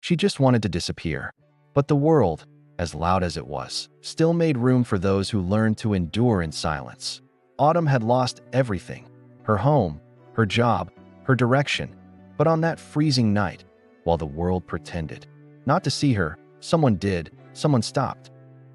She just wanted to disappear. But the world, as loud as it was, still made room for those who learned to endure in silence. Autumn had lost everything: her home, her job, her direction. But on that freezing night, while the world pretended not to see her, someone did. Someone stopped.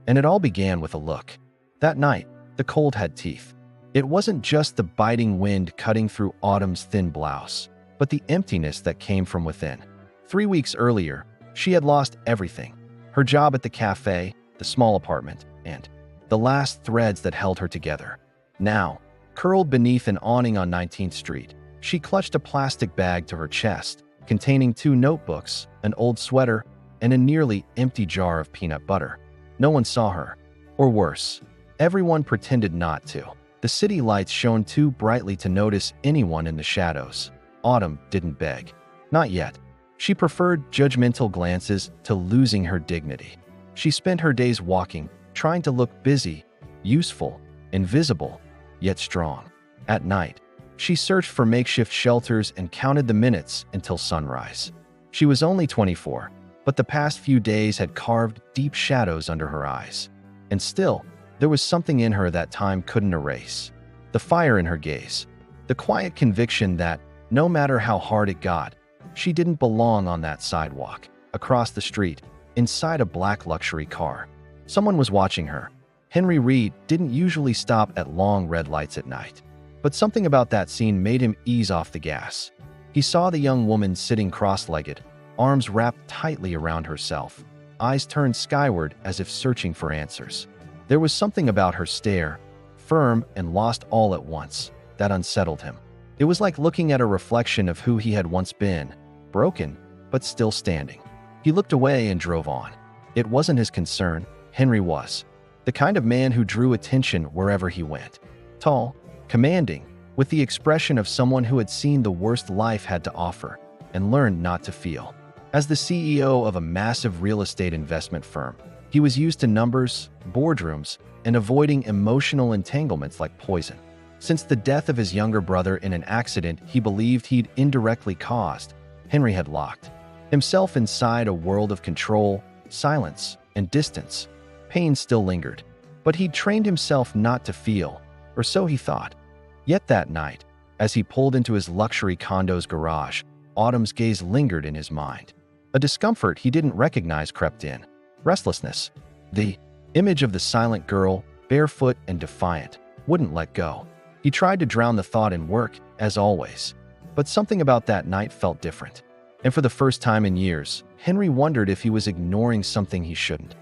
And it all began with a look. That night, the cold had teeth. It wasn't just the biting wind cutting through Autumn's thin blouse, but the emptiness that came from within. 3 weeks earlier, she had lost everything: her job at the cafe, the small apartment, and the last threads that held her together. Now, curled beneath an awning on 19th Street, she clutched a plastic bag to her chest, containing 2 notebooks, an old sweater, and a nearly empty jar of peanut butter. No one saw her. Or worse, everyone pretended not to. The city lights shone too brightly to notice anyone in the shadows. Autumn didn't beg. Not yet. She preferred judgmental glances to losing her dignity. She spent her days walking, trying to look busy, useful, invisible, yet strong. At night, she searched for makeshift shelters and counted the minutes until sunrise. She was only 24, but the past few days had carved deep shadows under her eyes. And still, there was something in her that time couldn't erase. The fire in her gaze. The quiet conviction that, no matter how hard it got, she didn't belong on that sidewalk, across the street, inside a black luxury car. Someone was watching her. Henry Reed didn't usually stop at long red lights at night. But something about that scene made him ease off the gas. He saw the young woman sitting cross-legged, arms wrapped tightly around herself, eyes turned skyward as if searching for answers. There was something about her stare, firm and lost all at once, that unsettled him. It was like looking at a reflection of who he had once been, broken, but still standing. He looked away and drove on. It wasn't his concern. Henry was the kind of man who drew attention wherever he went. Tall, commanding, with the expression of someone who had seen the worst life had to offer and learned not to feel. As the CEO of a massive real estate investment firm, he was used to numbers, boardrooms, and avoiding emotional entanglements like poison. Since the death of his younger brother in an accident he believed he'd indirectly caused, Henry had locked himself inside a world of control, silence, and distance. Pain still lingered, but he'd trained himself not to feel, or so he thought. Yet that night, as he pulled into his luxury condo's garage, Autumn's gaze lingered in his mind. A discomfort he didn't recognize crept in. Restlessness. The image of the silent girl, barefoot and defiant, wouldn't let go. He tried to drown the thought in work, as always. But something about that night felt different. And for the first time in years, Henry wondered if he was ignoring something he shouldn't.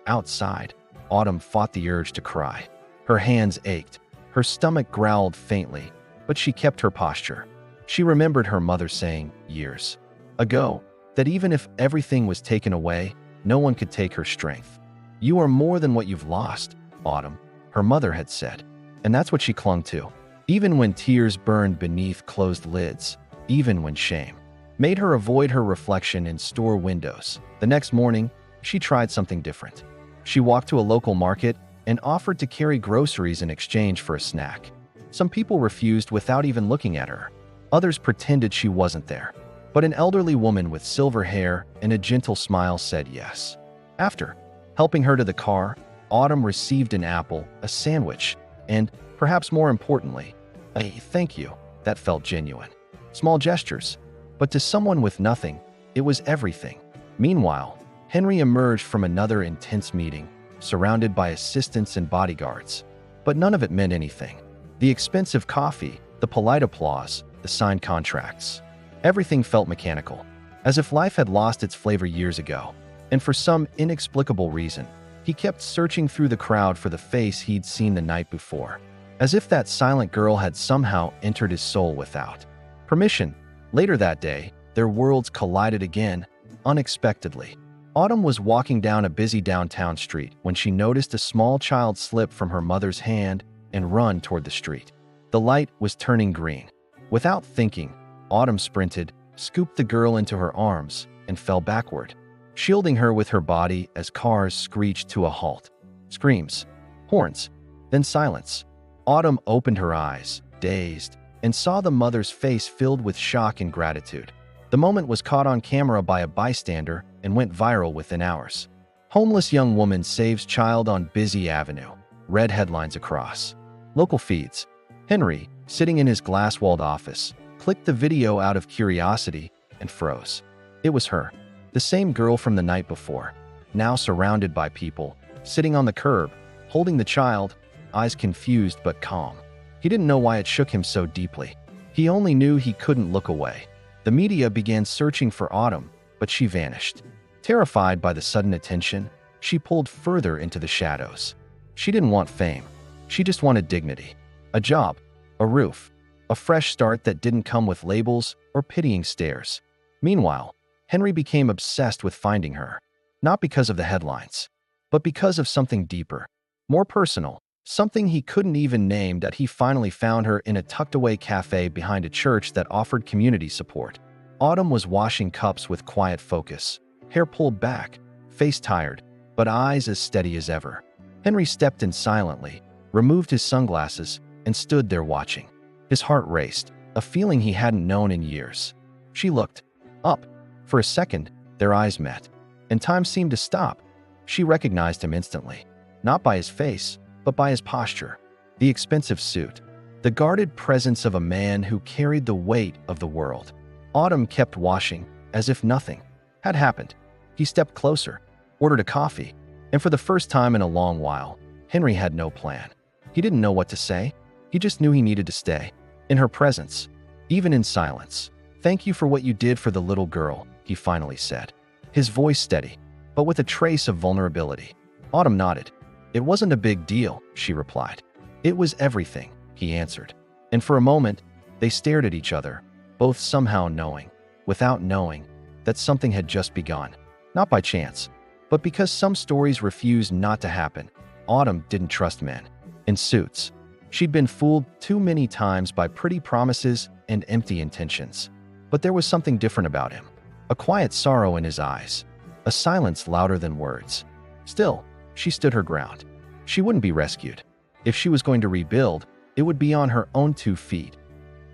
Outside, Autumn fought the urge to cry. Her hands ached. Her stomach growled faintly, but she kept her posture. She remembered her mother saying, years ago, that even if everything was taken away, no one could take her strength. "You are more than what you've lost, Autumn," her mother had said. And that's what she clung to, even when tears burned beneath closed lids, even when shame made her avoid her reflection in store windows. The next morning, she tried something different. She walked to a local market and offered to carry groceries in exchange for a snack. Some people refused without even looking at her. Others pretended she wasn't there. But an elderly woman with silver hair and a gentle smile said yes. After helping her to the car, Autumn received an apple, a sandwich, and, perhaps more importantly, a thank you that felt genuine. Small gestures, but to someone with nothing, it was everything. Meanwhile, Henry emerged from another intense meeting, surrounded by assistants and bodyguards. But none of it meant anything. The expensive coffee, the polite applause, the signed contracts. Everything felt mechanical, as if life had lost its flavor years ago. And for some inexplicable reason, he kept searching through the crowd for the face he'd seen the night before, as if that silent girl had somehow entered his soul without permission. Later that day, their worlds collided again, unexpectedly. Autumn was walking down a busy downtown street when she noticed a small child slip from her mother's hand and run toward the street. The light was turning green. Without thinking, Autumn sprinted, scooped the girl into her arms, and fell backward, shielding her with her body as cars screeched to a halt. Screams, horns, then silence. Autumn opened her eyes, dazed, and saw the mother's face filled with shock and gratitude. The The moment was caught on camera by a bystander and went viral within hours. Homeless young woman saves child on busy avenue. Read headlines across local feeds. Henry, sitting in his glass-walled office, clicked the video out of curiosity and froze. It was her, the same girl from the night before, now surrounded by people, sitting on the curb, holding the child, eyes confused but calm. He didn't know why it shook him so deeply. He only knew he couldn't look away. The media began searching for Autumn, but she vanished. Terrified by the sudden attention, she pulled further into the shadows. She didn't want fame. She just wanted dignity. A job, a roof, a fresh start that didn't come with labels or pitying stares. Meanwhile, Henry became obsessed with finding her, not because of the headlines, but because of something deeper, more personal, something he couldn't even name. That he finally found her in a tucked-away cafe behind a church that offered community support. Autumn was washing cups with quiet focus, hair pulled back, face tired, but eyes as steady as ever. Henry stepped in silently, removed his sunglasses, and stood there watching. His heart raced, a feeling he hadn't known in years. She looked up. For a second, their eyes met, and time seemed to stop. She recognized him instantly, not by his face, but by his posture. The expensive suit, the guarded presence of a man who carried the weight of the world. Autumn kept washing, as if nothing had happened. He stepped closer, ordered a coffee, and for the first time in a long while, Henry had no plan. He didn't know what to say. He just knew he needed to stay, in her presence, even in silence. "Thank you for what you did for the little girl," he finally said, his voice steady, but with a trace of vulnerability. Autumn nodded. "It wasn't a big deal," she replied. "It was everything," he answered. And for a moment, they stared at each other, both somehow knowing, without knowing, that something had just begun. Not by chance, but because some stories refuse not to happen. Autumn didn't trust men in suits. She'd been fooled too many times by pretty promises and empty intentions. But there was something different about him. A quiet sorrow in his eyes, a silence louder than words. Still, she stood her ground. She wouldn't be rescued. If she was going to rebuild, it would be on her own 2 feet.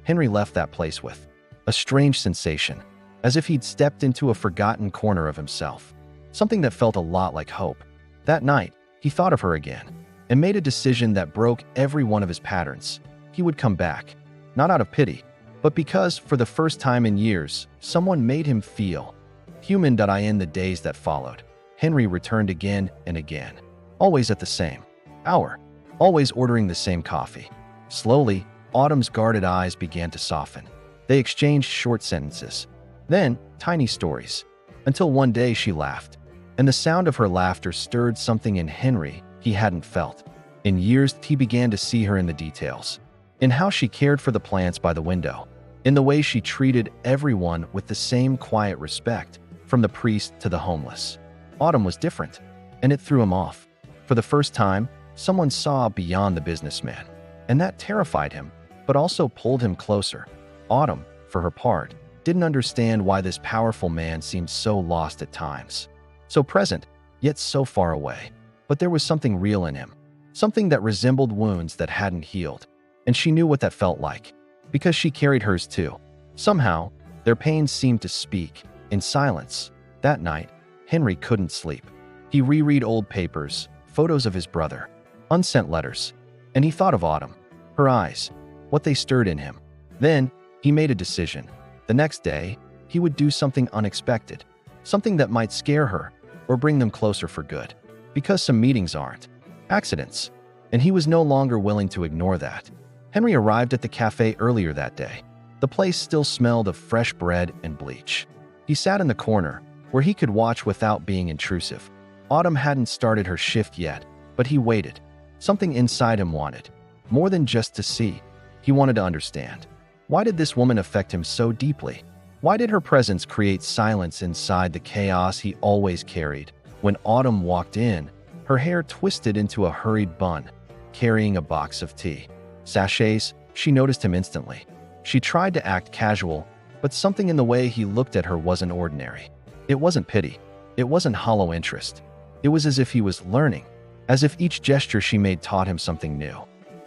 Henry left that place with a strange sensation, as if he'd stepped into a forgotten corner of himself. Something that felt a lot like hope. That night, he thought of her again, and made a decision that broke every one of his patterns. He would come back, not out of pity, but because, for the first time in years, someone made him feel human. In the days that followed, Henry returned again and again, always at the same hour, always ordering the same coffee. Slowly, Autumn's guarded eyes began to soften. They exchanged short sentences, then tiny stories, until one day she laughed, and the sound of her laughter stirred something in Henry he hadn't felt. In years, he began to see her in the details, in how she cared for the plants by the window, in the way she treated everyone with the same quiet respect, from the priest to the homeless. Autumn was different, and it threw him off. For the first time, someone saw beyond the businessman, and that terrified him, but also pulled him closer. Autumn, for her part, didn't understand why this powerful man seemed so lost at times. So present, yet so far away. But there was something real in him, something that resembled wounds that hadn't healed, and she knew what that felt like, because she carried hers too. Somehow, their pain seemed to speak, in silence. That night, Henry couldn't sleep. He reread old papers, photos of his brother, unsent letters, and he thought of Autumn, her eyes, what they stirred in him. Then, he made a decision. The next day, he would do something unexpected, something that might scare her or bring them closer for good. Because some meetings aren't accidents, and he was no longer willing to ignore that. Henry arrived at the cafe earlier that day. The place still smelled of fresh bread and bleach. He sat in the corner, where he could watch without being intrusive. Autumn hadn't started her shift yet, but he waited. Something inside him wanted more than just to see. He wanted to understand. Why did this woman affect him so deeply? Why did her presence create silence inside the chaos he always carried? When Autumn walked in, her hair twisted into a hurried bun, carrying a box of tea sachets, she noticed him instantly. She tried to act casual, but something in the way he looked at her wasn't ordinary. It wasn't pity. It wasn't hollow interest. It was as if he was learning, as if each gesture she made taught him something new.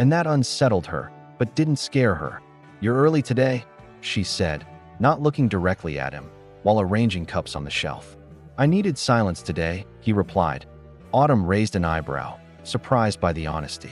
And that unsettled her, but didn't scare her. "You're early today," she said, not looking directly at him, while arranging cups on the shelf. "I needed silence today," he replied. Autumn raised an eyebrow, surprised by the honesty.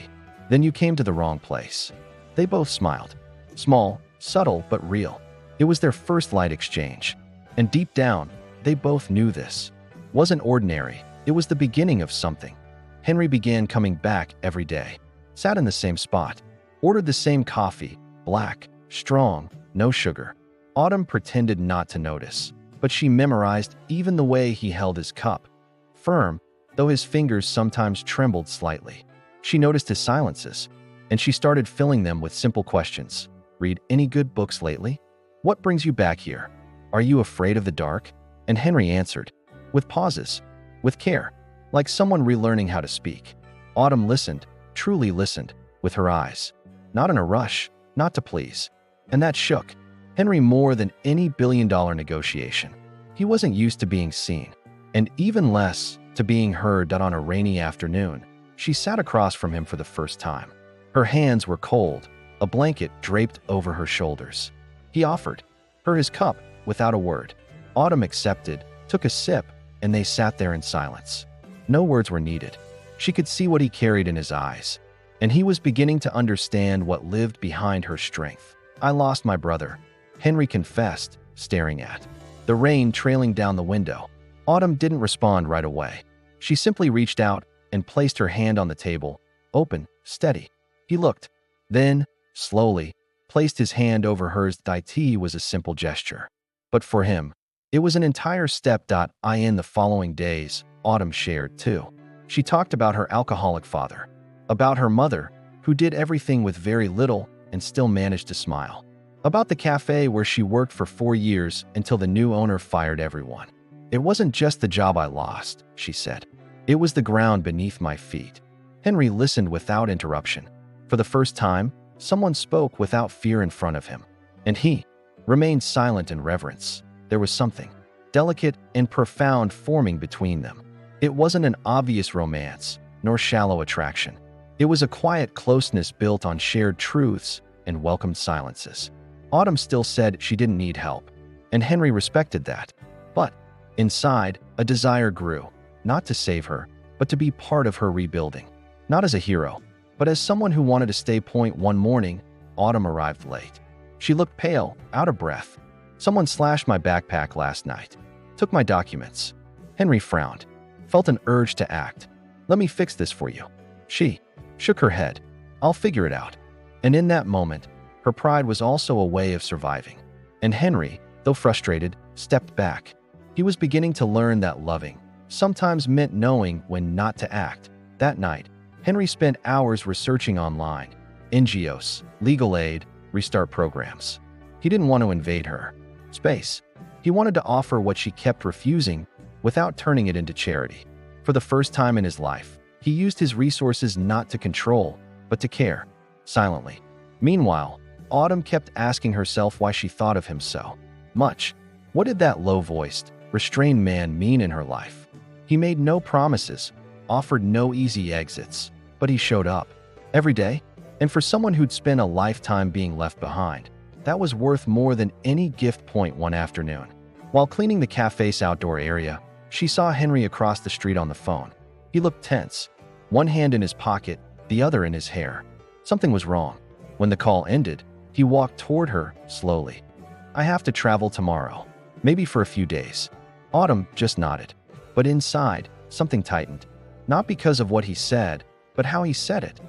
"Then you came to the wrong place." They both smiled. Small, subtle, but real. It was their first light exchange. And deep down, they both knew this wasn't ordinary. It was the beginning of something. Henry began coming back every day, sat in the same spot, ordered the same coffee, black, strong, no sugar. Autumn pretended not to notice, but she memorized even the way he held his cup. Firm, though his fingers sometimes trembled slightly. She noticed his silences, and she started filling them with simple questions. "Read any good books lately? What brings you back here? Are you afraid of the dark?" And Henry answered, with pauses, with care, like someone relearning how to speak. Autumn listened, truly listened, with her eyes. Not in a rush, not to please. And that shook Henry more than any billion-dollar negotiation. He wasn't used to being seen, and even less to being heard. That on a rainy afternoon, she sat across from him for the first time. Her hands were cold, a blanket draped over her shoulders. He offered her his cup without a word. Autumn accepted, took a sip, and they sat there in silence. No words were needed. She could see what he carried in his eyes, and he was beginning to understand what lived behind her strength. "I lost my brother," Henry confessed, staring at the rain trailing down the window. Autumn didn't respond right away. She simply reached out and placed her hand on the table, open, steady. He looked, then, slowly, placed his hand over hers. It was a simple gesture, but for him, it was an entire step. In the following days, Autumn shared too. She talked about her alcoholic father, about her mother, who did everything with very little and still managed to smile, about the cafe where she worked for 4 years until the new owner fired everyone. "It wasn't just the job I lost," she said. "It was the ground beneath my feet." Henry listened without interruption. For the first time, someone spoke without fear in front of him, and he remained silent in reverence. There was something delicate and profound forming between them. It wasn't an obvious romance, nor shallow attraction. It was a quiet closeness built on shared truths and welcomed silences. Autumn still said she didn't need help, and Henry respected that. But inside, a desire grew, not to save her, but to be part of her rebuilding. Not as a hero, but as someone who wanted to stay. One morning, Autumn arrived late. She looked pale, out of breath. "Someone slashed my backpack last night. Took my documents." Henry frowned, felt an urge to act. "Let me fix this for you." She shook her head. "I'll figure it out." And in that moment, her pride was also a way of surviving. And Henry, though frustrated, stepped back. He was beginning to learn that loving sometimes meant knowing when not to act. That night, Henry spent hours researching online, NGOs, legal aid, restart programs. He didn't want to invade her space. He wanted to offer what she kept refusing without turning it into charity. For the first time in his life, he used his resources not to control, but to care, silently. Meanwhile, Autumn kept asking herself why she thought of him so much. What did that low-voiced, restrained man mean in her life? He made no promises, offered no easy exits, but he showed up every day. And for someone who'd spent a lifetime being left behind, that was worth more than any gift. One afternoon, while cleaning the cafe's outdoor area, she saw Henry across the street on the phone. He looked tense, one hand in his pocket, the other in his hair. Something was wrong. When the call ended, he walked toward her slowly. "I have to travel tomorrow, maybe for a few days." Autumn just nodded, but inside, something tightened. Not because of what he said, but how he said it.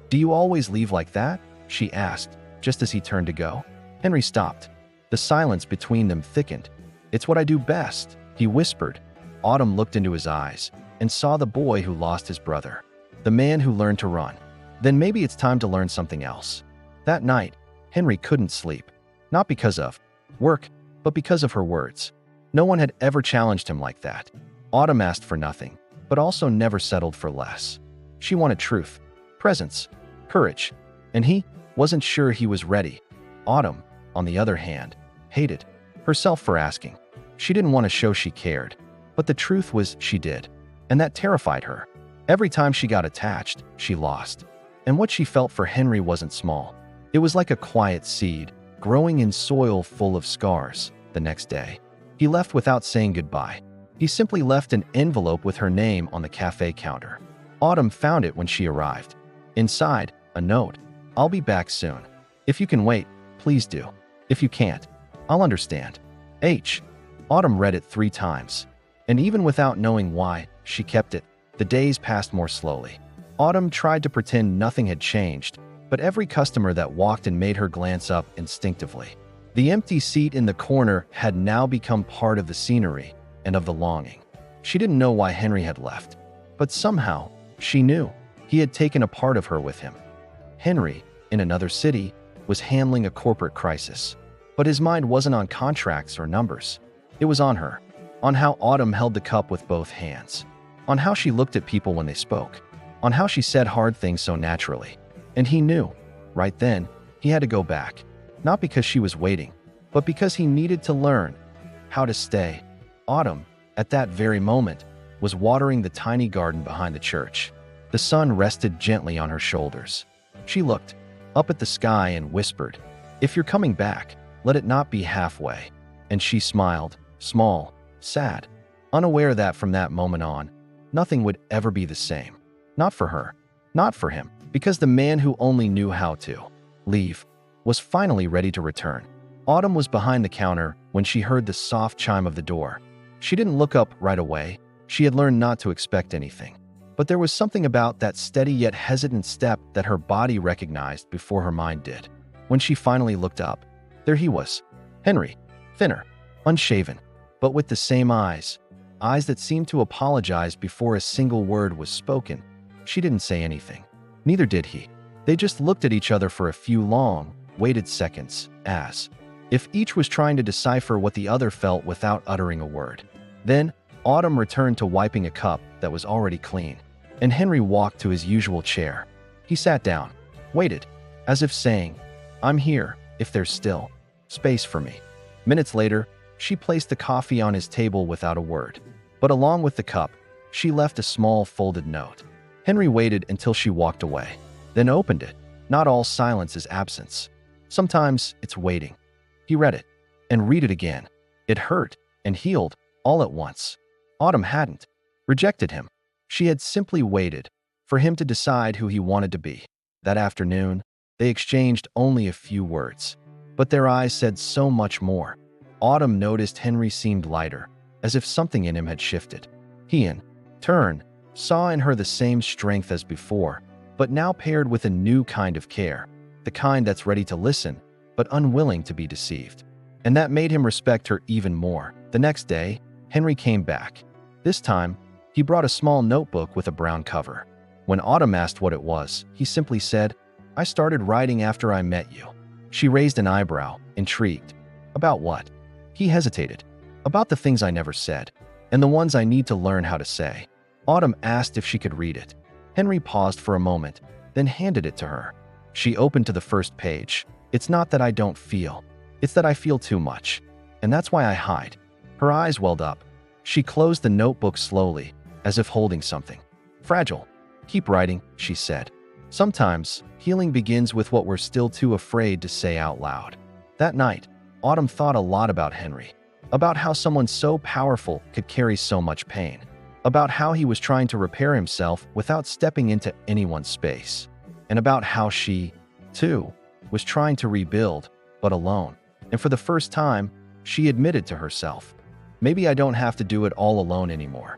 "Do you always leave like that?" she asked, just as he turned to go. Henry stopped. The silence between them thickened. "It's what I do best," he whispered. Autumn looked into his eyes and saw the boy who lost his brother, the man who learned to run. Then maybe it's time to learn something else. That night, Henry couldn't sleep, not because of work, but because of her words. No one had ever challenged him like that. Autumn asked for nothing, but also never settled for less. She wanted truth, presence, courage, and he wasn't sure he was ready. Autumn, on the other hand, hated herself for asking. She didn't want to show she cared, but the truth was she did, and that terrified her. Every time she got attached, she lost. And what she felt for Henry wasn't small. It was like a quiet seed, growing in soil full of scars. the next day. He left without saying goodbye. He simply left an envelope with her name on the cafe counter. Autumn found it when she arrived. Inside, a note. "I'll be back soon. If you can wait, please do. If you can't, I'll understand. H." Autumn read it 3 times. And even without knowing why, she kept it. The days passed more slowly. Autumn tried to pretend nothing had changed, but every customer that walked in made her glance up instinctively. The empty seat in the corner had now become part of the scenery and of the longing. She didn't know why Henry had left, but somehow she knew he had taken a part of her with him. Henry, in another city, was handling a corporate crisis, but his mind wasn't on contracts or numbers. It was on her, on how Autumn held the cup with both hands, on how she looked at people when they spoke, on how she said hard things so naturally. And he knew, right then, he had to go back, not because she was waiting, but because he needed to learn how to stay. Autumn, at that very moment, was watering the tiny garden behind the church. The sun rested gently on her shoulders. She looked up at the sky and whispered, "If you're coming back, let it not be halfway." And she smiled, small, sad, unaware that from that moment on, nothing would ever be the same. Not for her, not for him, because the man who only knew how to leave was finally ready to return. Autumn was behind the counter when she heard the soft chime of the door. She didn't look up right away. She had learned not to expect anything. But there was something about that steady yet hesitant step that her body recognized before her mind did. When she finally looked up, there he was, Henry, thinner, unshaven, but with the same eyes that seemed to apologize before a single word was spoken. She didn't say anything. Neither did he. They just looked at each other for a few long, waited seconds, as if each was trying to decipher what the other felt without uttering a word. Then, Autumn returned to wiping a cup that was already clean, and Henry walked to his usual chair. He sat down, waited, as if saying, "I'm here, if there's still space for me." Minutes later, she placed the coffee on his table without a word. But along with the cup, she left a small folded note. Henry waited until she walked away, then opened it. Not all silence is absence. Sometimes it's waiting. He read it, and read it again. It hurt and healed all at once. Autumn hadn't rejected him. She had simply waited for him to decide who he wanted to be. That afternoon, they exchanged only a few words, but their eyes said so much more. Autumn noticed Henry seemed lighter, as if something in him had shifted. He, in turn, saw in her the same strength as before, but now paired with a new kind of care, the kind that's ready to listen, but unwilling to be deceived. And that made him respect her even more. The next day, Henry came back. This time, he brought a small notebook with a brown cover. When Autumn asked what it was, he simply said, "I started writing after I met you." She raised an eyebrow, intrigued. "About what?" He hesitated. "About the things I never said, and the ones I need to learn how to say." Autumn asked if she could read it. Henry paused for a moment, then handed it to her. She opened to the first page. "It's not that I don't feel. It's that I feel too much. And that's why I hide." Her eyes welled up. She closed the notebook slowly, as if holding something. "Fragile. Keep writing," she said. "Sometimes, healing begins with what we're still too afraid to say out loud." That night, Autumn thought a lot about Henry, about how someone so powerful could carry so much pain, about how he was trying to repair himself without stepping into anyone's space, and about how she, too, was trying to rebuild, but alone. And for the first time, she admitted to herself, "Maybe I don't have to do it all alone anymore."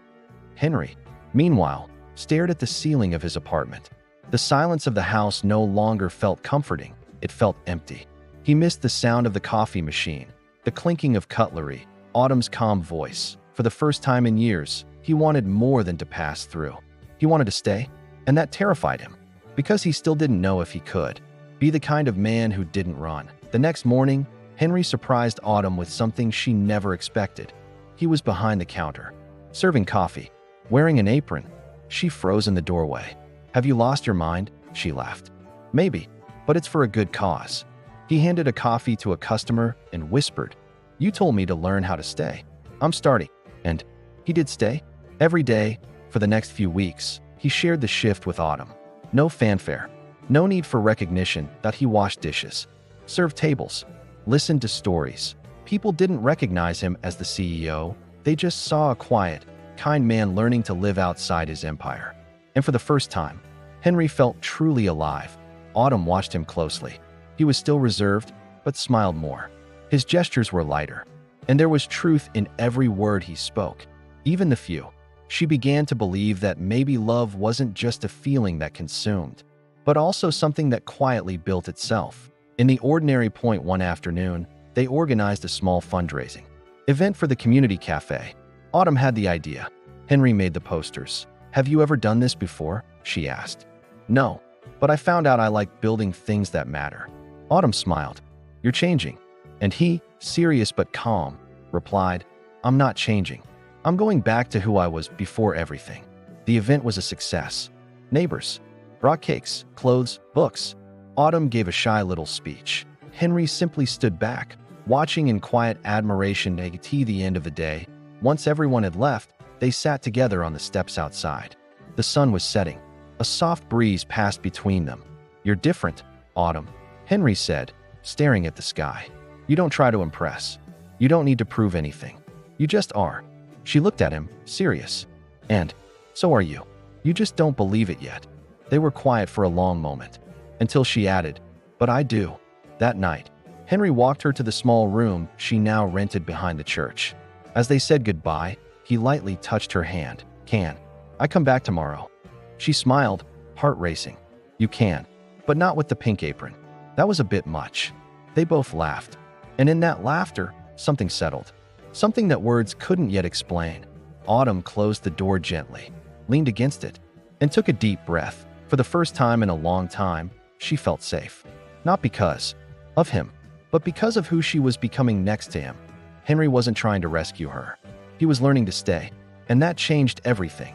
Henry, meanwhile, stared at the ceiling of his apartment. The silence of the house no longer felt comforting, it felt empty. He missed the sound of the coffee machine, the clinking of cutlery, Autumn's calm voice. For the first time in years, he wanted more than to pass through. He wanted to stay, and that terrified him, because he still didn't know if he could be the kind of man who didn't run. The next morning, Henry surprised Autumn with something she never expected. He was behind the counter, serving coffee, wearing an apron. She froze in the doorway. "Have you lost your mind?" she laughed. "Maybe, but it's for a good cause." He handed a coffee to a customer and whispered, "You told me to learn how to stay. I'm starting." And he did stay. Every day, for the next few weeks, he shared the shift with Autumn. No fanfare, no need for recognition that he washed dishes, served tables, listened to stories, People didn't recognize him as the CEO. They just saw a quiet, kind man learning to live outside his empire. And for the first time, Henry felt truly alive. Autumn watched him closely. He was still reserved, but smiled more. His gestures were lighter, and there was truth in every word he spoke, even the few. She began to believe that maybe love wasn't just a feeling that consumed, but also something that quietly built itself. In the ordinary point one afternoon, they organized a small fundraising event for the community cafe. Autumn had the idea. Henry made the posters. "Have you ever done this before?" she asked. "No, but I found out I like building things that matter." Autumn smiled. "You're changing." And he, serious but calm, replied, "I'm not changing. I'm going back to who I was before everything." The event was a success. Neighbors brought cakes, clothes, books. Autumn gave a shy little speech. Henry simply stood back, watching in quiet admiration at the end of the day. Once everyone had left, they sat together on the steps outside. The sun was setting. A soft breeze passed between them. "You're different, Autumn," Henry said, staring at the sky. "You don't try to impress. You don't need to prove anything. You just are." She looked at him, serious. "And so are you. You just don't believe it yet." They were quiet for a long moment, until she added, "But I do." That night, Henry walked her to the small room she now rented behind the church. As they said goodbye, he lightly touched her hand. "Can I come back tomorrow?" She smiled, heart racing. "You can, but not with the pink apron." That was a bit much. They both laughed, and in that laughter, something settled. Something that words couldn't yet explain. Autumn closed the door gently, leaned against it, and took a deep breath. For the first time in a long time, she felt safe. Not because of him, but because of who she was becoming next to him. Henry wasn't trying to rescue her. He was learning to stay, and that changed everything.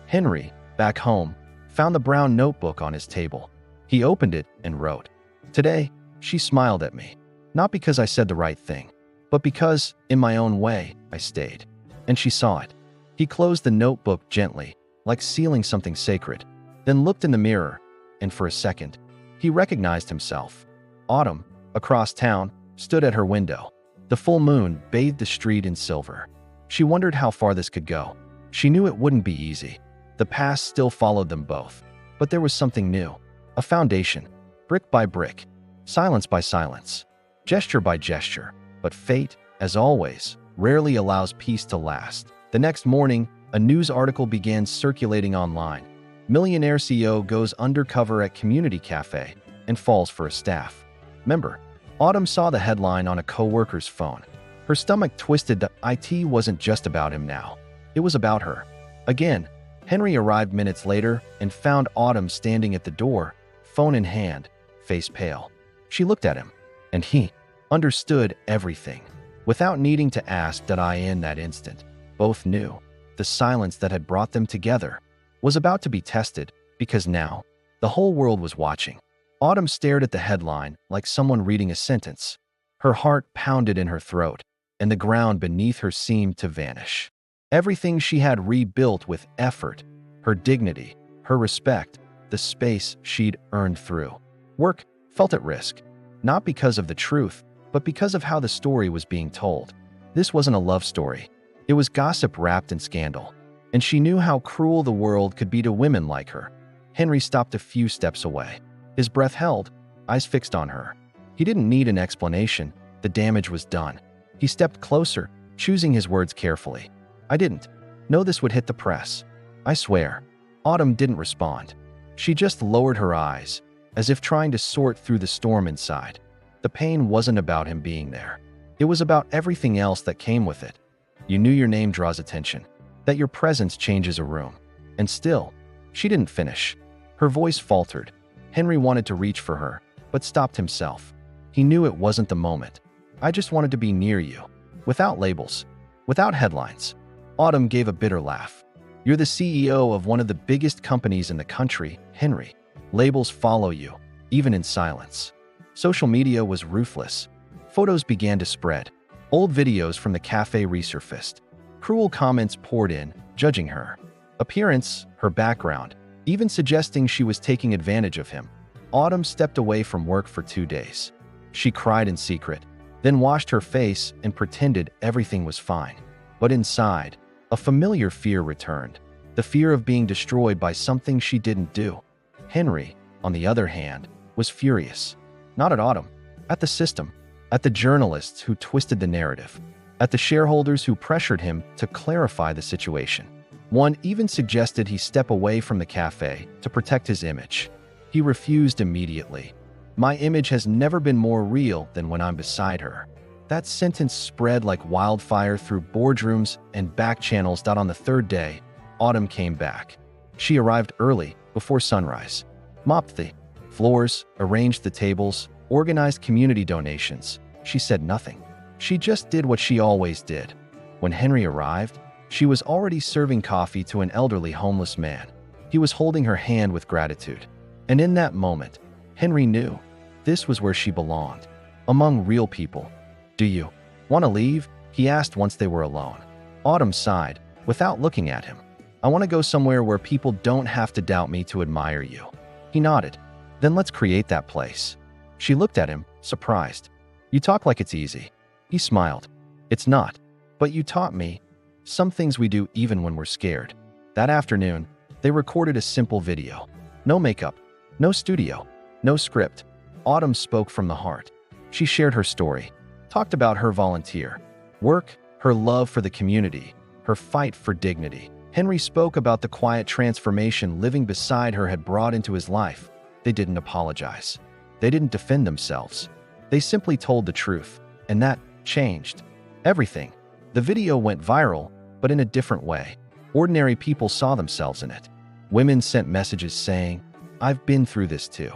Henry, back home, found the brown notebook on his table. He opened it and wrote, "Today, she smiled at me. Not because I said the right thing, but because, in my own way, I stayed. And she saw it." He closed the notebook gently, like sealing something sacred, then looked in the mirror, and for a second, he recognized himself. Autumn, across town, stood at her window. The full moon bathed the street in silver. She wondered how far this could go. She knew it wouldn't be easy. The past still followed them both, but there was something new. A foundation, brick by brick, silence by silence, gesture by gesture. But fate, as always, rarely allows peace to last. The next morning, a news article began circulating online. Millionaire CEO goes undercover at community cafe and falls for a staff member. Autumn saw the headline on a co-worker's phone. Her stomach twisted. The IT wasn't just about him now. It was about her. Again, Henry arrived minutes later and found Autumn standing at the door, phone in hand, face pale. She looked at him, and he understood everything. Without needing to ask, did I in that instant? Both knew. The silence that had brought them together was about to be tested, because now, the whole world was watching. Autumn stared at the headline like someone reading a sentence. Her heart pounded in her throat, and the ground beneath her seemed to vanish. Everything she had rebuilt with effort, her dignity, her respect, the space she'd earned through work, felt at risk. Not because of the truth, but because of how the story was being told. This wasn't a love story. It was gossip wrapped in scandal. And she knew how cruel the world could be to women like her. Henry stopped a few steps away. His breath held, eyes fixed on her. He didn't need an explanation. The damage was done. He stepped closer, choosing his words carefully. "I didn't know this would hit the press. I swear." Autumn didn't respond. She just lowered her eyes, as if trying to sort through the storm inside. The pain wasn't about him being there. It was about everything else that came with it. You knew your name draws attention, that your presence changes a room. And still, she didn't finish. Her voice faltered. Henry wanted to reach for her, but stopped himself. He knew it wasn't the moment. "I just wanted to be near you, without labels, without headlines." Autumn gave a bitter laugh. "You're the CEO of one of the biggest companies in the country, Henry. Labels follow you, even in silence." Social media was ruthless. Photos began to spread. Old videos from the cafe resurfaced. Cruel comments poured in, judging her appearance, her background, even suggesting she was taking advantage of him. Autumn stepped away from work for 2 days. She cried in secret, then washed her face and pretended everything was fine. But inside, a familiar fear returned, the fear of being destroyed by something she didn't do. Henry, on the other hand, was furious. Not at Autumn, at the system, at the journalists who twisted the narrative, at the shareholders who pressured him to clarify the situation. One even suggested he step away from the cafe to protect his image. He refused immediately. "My image has never been more real than when I'm beside her." That sentence spread like wildfire through boardrooms and back channels. On the third day, Autumn came back. She arrived early, before sunrise, mopped the floors, arranged the tables, organized community donations. She said nothing. She just did what she always did. When Henry arrived, she was already serving coffee to an elderly homeless man. He was holding her hand with gratitude. And in that moment, Henry knew this was where she belonged, among real people. "Do you want to leave?" he asked once they were alone. Autumn sighed, without looking at him. "I want to go somewhere where people don't have to doubt me to admire you." He nodded. "Then let's create that place." She looked at him, surprised. "You talk like it's easy." He smiled. "It's not. But you taught me some things we do even when we're scared." That afternoon, they recorded a simple video. No makeup, no studio, no script. Autumn spoke from the heart. She shared her story, talked about her volunteer work, her love for the community, her fight for dignity. Henry spoke about the quiet transformation living beside her had brought into his life. They didn't apologize. They didn't defend themselves. They simply told the truth, and that changed everything. The video went viral, but in a different way. Ordinary people saw themselves in it. Women sent messages saying, "I've been through this too."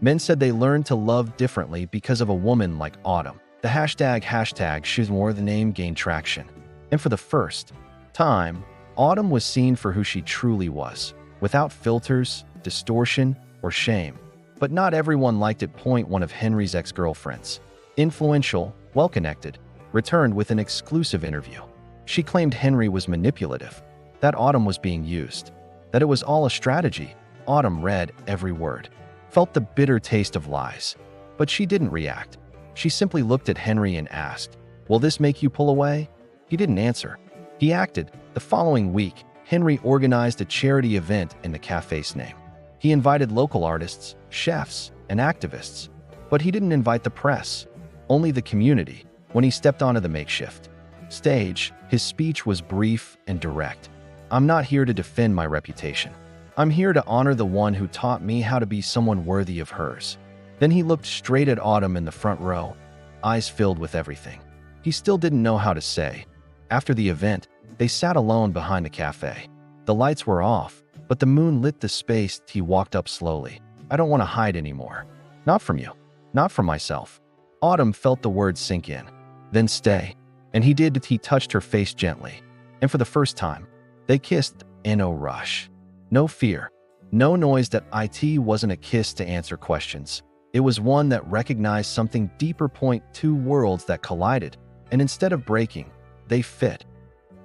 Men said they learned to love differently because of a woman like Autumn. The hashtag she's more the name gained traction. And for the first time, Autumn was seen for who she truly was, without filters, distortion, or shame. But not everyone liked it. One of Henry's ex-girlfriends, influential, well-connected, returned with an exclusive interview. She claimed Henry was manipulative, that Autumn was being used, that it was all a strategy. Autumn read every word, felt the bitter taste of lies. But she didn't react. She simply looked at Henry and asked, "Will this make you pull away?" He didn't answer. He acted. The following week, Henry organized a charity event in the cafe's name. He invited local artists, chefs, and activists. But he didn't invite the press, only the community. When he stepped onto the makeshift stage, his speech was brief and direct. "I'm not here to defend my reputation. I'm here to honor the one who taught me how to be someone worthy of hers." Then he looked straight at Autumn in the front row, eyes filled with everything he still didn't know how to say. After the event, they sat alone behind the cafe. The lights were off, but the moon lit the space. He walked up slowly. "I don't want to hide anymore. Not from you. Not from myself." Autumn felt the words sink in. "Then stay." And he did. He touched her face gently. And for the first time, they kissed in no rush. No fear. No noise. That it wasn't a kiss to answer questions. It was one that recognized something deeper. Two worlds that collided, and instead of breaking, they fit.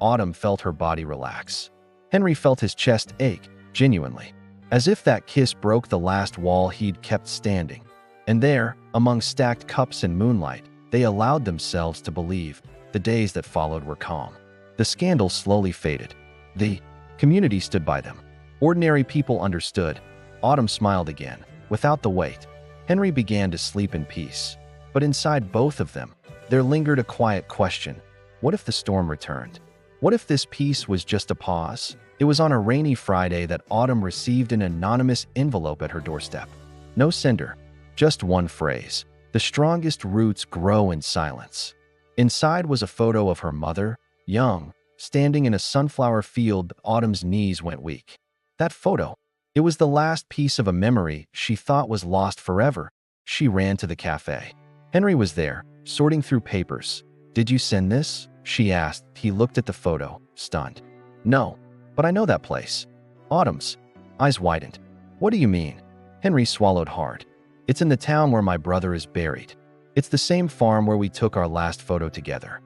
Autumn felt her body relax. Henry felt his chest ache, genuinely, as if that kiss broke the last wall he'd kept standing. And there, among stacked cups and moonlight, they allowed themselves to believe. The days that followed were calm. The scandal slowly faded. The community stood by them. Ordinary people understood. Autumn smiled again, without the weight. Henry began to sleep in peace. But inside both of them, there lingered a quiet question. What if the storm returned? What if this peace was just a pause? It was on a rainy Friday that Autumn received an anonymous envelope at her doorstep. No sender, just one phrase. "The strongest roots grow in silence." Inside was a photo of her mother, young, standing in a sunflower field. Autumn's knees went weak. That photo, it was the last piece of a memory she thought was lost forever. She ran to the cafe. Henry was there, sorting through papers. "Did you send this?" she asked. He looked at the photo, stunned. "No, but I know that place." Autumn's eyes widened. "What do you mean?" Henry swallowed hard. "It's in the town where my brother is buried. It's the same farm where we took our last photo together."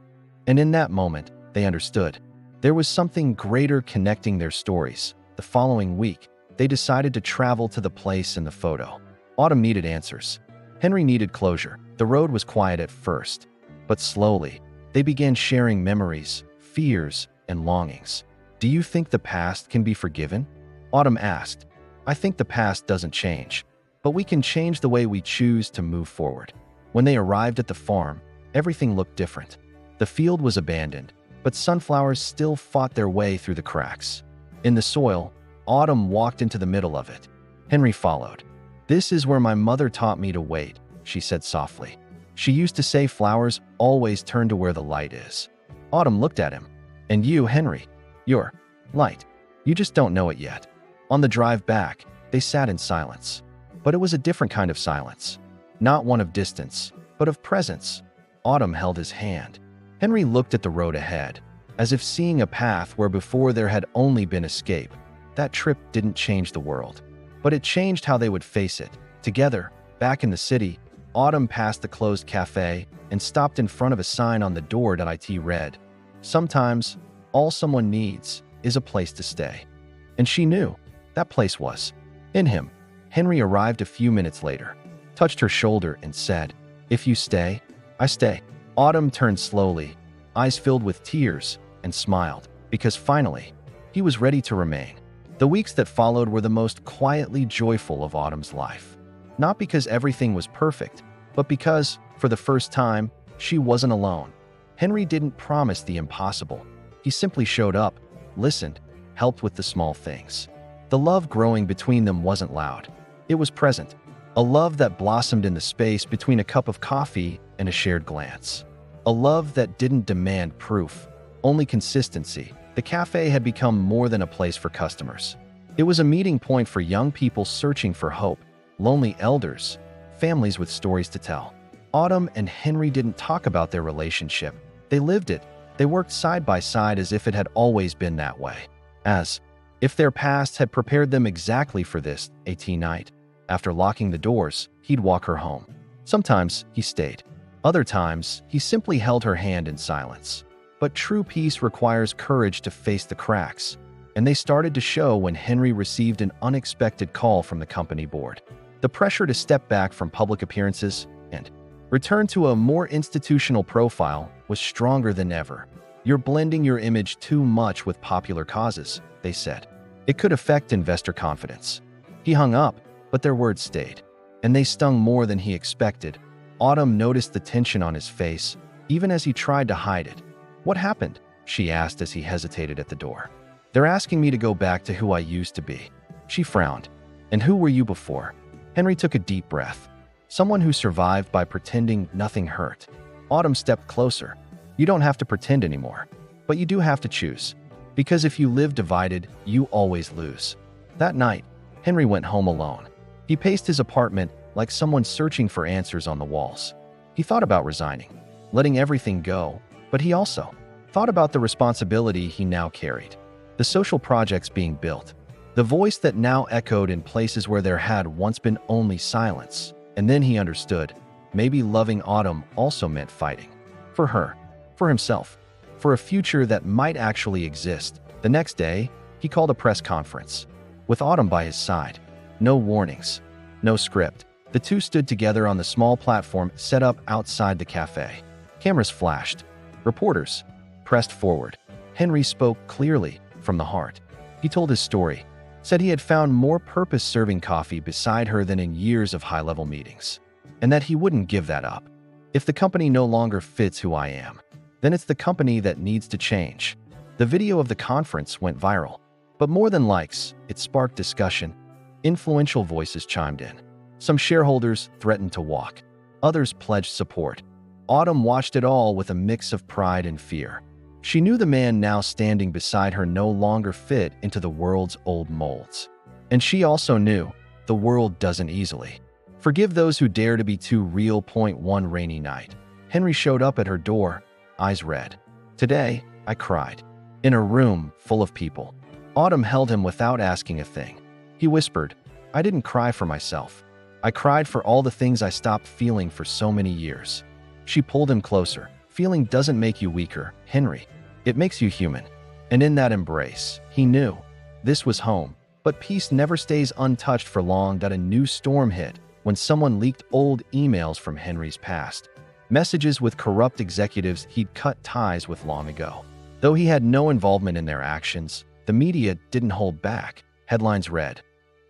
And in that moment, they understood. There was something greater connecting their stories. The following week, they decided to travel to the place in the photo. Autumn needed answers. Henry needed closure. The road was quiet at first. But slowly, they began sharing memories, fears, and longings. "Do you think the past can be forgiven?" Autumn asked. "I think the past doesn't change, but we can change the way we choose to move forward." When they arrived at the farm, everything looked different. The field was abandoned, but sunflowers still fought their way through the cracks. In the soil, Autumn walked into the middle of it. Henry followed. "This is where my mother taught me to wait," she said softly. "She used to say flowers always turn to where the light is." Autumn looked at him. "And you, Henry, you're light. You just don't know it yet." On the drive back, they sat in silence. But it was a different kind of silence. Not one of distance, but of presence. Autumn held his hand. Henry looked at the road ahead, as if seeing a path where before there had only been escape. That trip didn't change the world, but it changed how they would face it. Together, back in the city, Autumn passed the closed cafe and stopped in front of a sign on the door that it read, "Sometimes, all someone needs is a place to stay." And she knew that place was in him. Henry arrived a few minutes later, touched her shoulder and said, "If you stay, I stay." Autumn turned slowly, eyes filled with tears, and smiled, because finally, he was ready to remain. The weeks that followed were the most quietly joyful of Autumn's life. Not because everything was perfect, but because, for the first time, she wasn't alone. Henry didn't promise the impossible. He simply showed up, listened, helped with the small things. The love growing between them wasn't loud. It was present. A love that blossomed in the space between a cup of coffee and a shared glance. A love that didn't demand proof, only consistency. The cafe had become more than a place for customers. It was a meeting point for young people searching for hope, lonely elders, families with stories to tell. Autumn and Henry didn't talk about their relationship. They lived it. They worked side by side as if it had always been that way. As if their past had prepared them exactly for this night. After locking the doors, he'd walk her home. Sometimes he stayed. Other times, he simply held her hand in silence. But true peace requires courage to face the cracks, and they started to show when Henry received an unexpected call from the company board. The pressure to step back from public appearances and return to a more institutional profile was stronger than ever. "You're blending your image too much with popular causes," they said. "It could affect investor confidence." He hung up, but their words stayed, and they stung more than he expected. Autumn noticed the tension on his face, even as he tried to hide it. "What happened?" she asked as he hesitated at the door. "They're asking me to go back to who I used to be." She frowned. "And who were you before?" Henry took a deep breath. "Someone who survived by pretending nothing hurt." Autumn stepped closer. "You don't have to pretend anymore, but you do have to choose. Because if you live divided, you always lose." That night, Henry went home alone. He paced his apartment like someone searching for answers on the walls. He thought about resigning, letting everything go, but he also thought about the responsibility he now carried. The social projects being built, the voice that now echoed in places where there had once been only silence. And then he understood, maybe loving Autumn also meant fighting. For her, for himself, for a future that might actually exist. The next day, he called a press conference. With Autumn by his side. No warnings, no script. The two stood together on the small platform set up outside the cafe. Cameras flashed. Reporters pressed forward. Henry spoke clearly, from the heart. He told his story, said he had found more purpose serving coffee beside her than in years of high-level meetings, and that he wouldn't give that up. "If the company no longer fits who I am, then it's the company that needs to change." The video of the conference went viral, but more than likes, it sparked discussion. Influential voices chimed in. Some shareholders threatened to walk. Others pledged support. Autumn watched it all with a mix of pride and fear. She knew the man now standing beside her no longer fit into the world's old molds. And she also knew the world doesn't easily forgive those who dare to be too real. One rainy night, Henry showed up at her door, eyes red. "Today, I cried. In a room full of people." Autumn held him without asking a thing. He whispered, "I didn't cry for myself. I cried for all the things I stopped feeling for so many years." She pulled him closer. "Feeling doesn't make you weaker, Henry. It makes you human." And in that embrace, he knew this was home. But peace never stays untouched for long. That a new storm hit when someone leaked old emails from Henry's past. messages with corrupt executives he'd cut ties with long ago. Though he had no involvement in their actions, the media didn't hold back. Headlines read,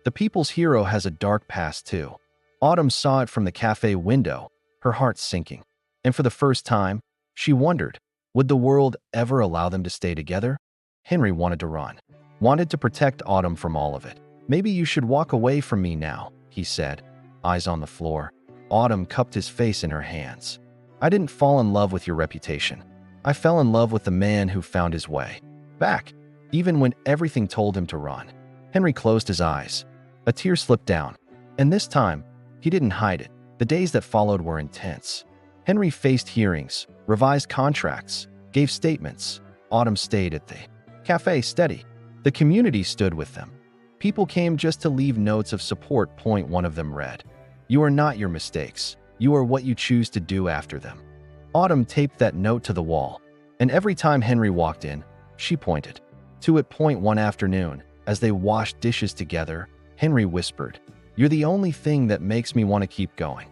"The People's Hero has a dark past too." Autumn saw it from the cafe window, her heart sinking. And for the first time, she wondered, would the world ever allow them to stay together? Henry wanted to run, wanted to protect Autumn from all of it. "Maybe you should walk away from me now," he said, eyes on the floor. Autumn cupped his face in her hands. "I didn't fall in love with your reputation. I fell in love with the man who found his way back, even when everything told him to run." Henry closed his eyes. A tear slipped down, and this time, he didn't hide it. The days that followed were intense. Henry faced hearings, revised contracts, gave statements. Autumn stayed at the cafe steady. The community stood with them. People came just to leave notes of support. One of them read, "You are not your mistakes. You are what you choose to do after them." Autumn taped that note to the wall, and every time Henry walked in, she pointed to it. One afternoon, as they washed dishes together, Henry whispered, "You're the only thing that makes me want to keep going."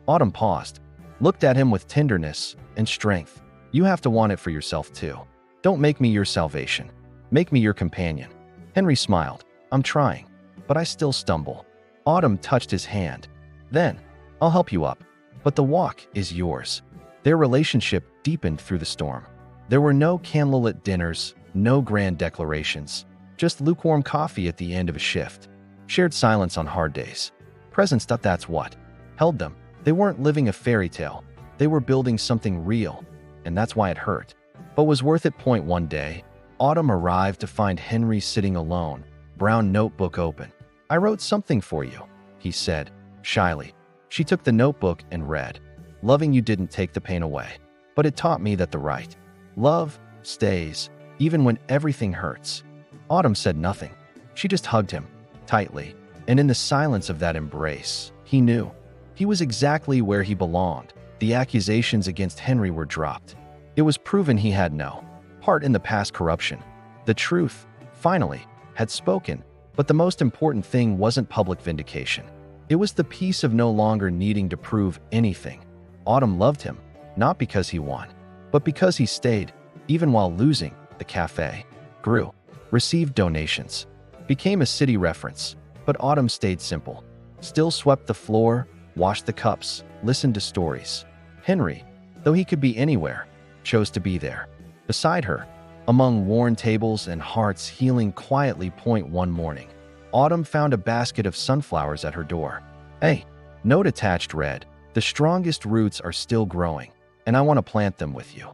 Autumn paused, looked at him with tenderness and strength. "You have to want it for yourself too. Don't make me your salvation. Make me your companion." Henry smiled. "I'm trying, but I still stumble." Autumn touched his hand. "Then, I'll help you up. But the walk is yours." Their relationship deepened through the storm. There were no candlelit dinners, no grand declarations, just lukewarm coffee at the end of a shift. Shared silence on hard days. Presence. That's what held them. They weren't living a fairy tale. They were building something real, and that's why it hurt, but was worth it. One day, Autumn arrived to find Henry sitting alone, brown notebook open. "I wrote something for you," he said, shyly. She took the notebook and read, "Loving you didn't take the pain away, but it taught me that the right love stays, even when everything hurts." Autumn said nothing. She just hugged him tightly, and in the silence of that embrace, he knew he was exactly where he belonged. The accusations against Henry were dropped. It was proven he had no part in the past corruption. The truth, finally, had spoken, but the most important thing wasn't public vindication. It was the peace of no longer needing to prove anything. Autumn loved him, not because he won, but because he stayed, even while losing. The cafe grew, received donations, became a city reference, but Autumn stayed simple. Still swept the floor, washed the cups, listened to stories. Henry, though he could be anywhere, chose to be there, beside her, among worn tables and hearts healing quietly. One morning, Autumn found a basket of sunflowers at her door. "Hey," note attached read, "The strongest roots are still growing, and I want to plant them with you."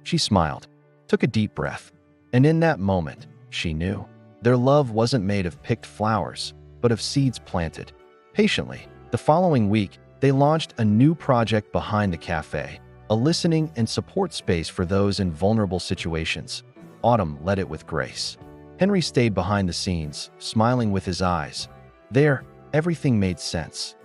She smiled, took a deep breath, and in that moment, she knew their love wasn't made of picked flowers, but of seeds planted patiently. The following week, they launched a new project behind the cafe, a listening and support space for those in vulnerable situations. Autumn led it with grace. Henry stayed behind the scenes, smiling with his eyes. There, everything made sense.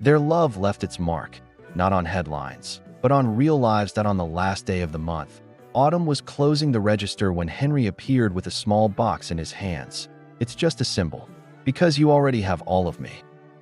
Their love left its mark, not on headlines, but on real lives. That on the last day of the month, Autumn was closing the register when Henry appeared with a small box in his hands. "It's just a symbol, because you already have all of me."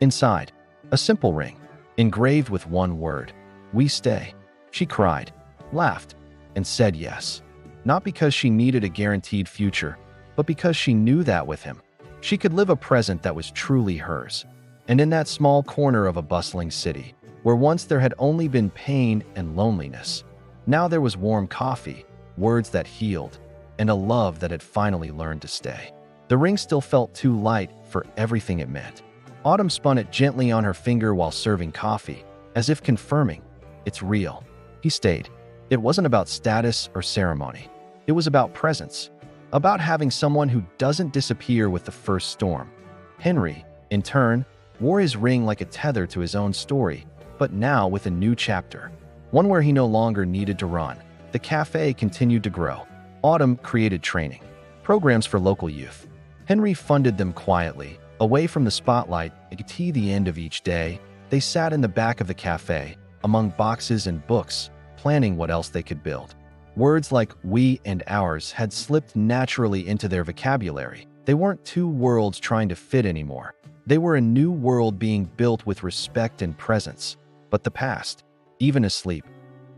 Inside, a simple ring, engraved with one word, "We stay." She cried, laughed, and said yes. Not because she needed a guaranteed future, but because she knew that with him, she could live a present that was truly hers. And in that small corner of a bustling city, where once there had only been pain and loneliness, now there was warm coffee, words that healed, and a love that had finally learned to stay. The ring still felt too light for everything it meant. Autumn spun it gently on her finger while serving coffee, as if confirming, "It's real." He stayed. It wasn't about status or ceremony. It was about presence, about having someone who doesn't disappear with the first storm. Henry, in turn, wore his ring like a tether to his own story, but now with a new chapter, one where he no longer needed to run. The cafe continued to grow. Autumn created training programs for local youth. Henry funded them quietly, away from the spotlight. At the end of each day, they sat in the back of the cafe, among boxes and books, planning what else they could build. Words like "we" and "ours" had slipped naturally into their vocabulary. They weren't two worlds trying to fit anymore. They were a new world being built with respect and presence. But the past, even asleep,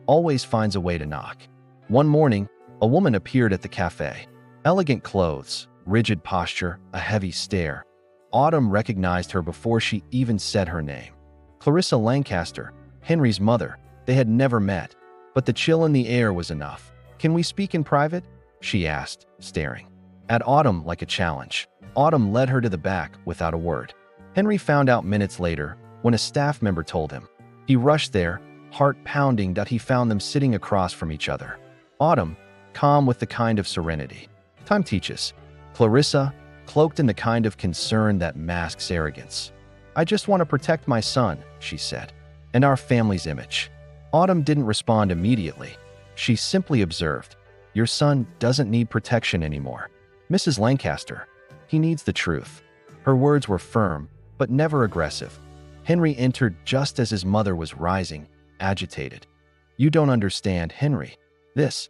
always finds a way to knock. One morning, a woman appeared at the cafe. Elegant clothes, rigid posture, a heavy stare. Autumn recognized her before she even said her name. Clarissa Lancaster, Henry's mother. They had never met, but the chill in the air was enough. "Can we speak in private?" she asked, staring at Autumn like a challenge. Autumn led her to the back without a word. Henry found out minutes later when a staff member told him. He rushed there, heart pounding that he found them sitting across from each other. Autumn, calm with the kind of serenity time teaches. Clarissa, cloaked in the kind of concern that masks arrogance. "I just want to protect my son," she said, "and our family's image." Autumn didn't respond immediately. She simply observed, "Your son doesn't need protection anymore, Mrs. Lancaster. He needs the truth." Her words were firm, but never aggressive. Henry entered just as his mother was rising, agitated. "You don't understand, Henry. This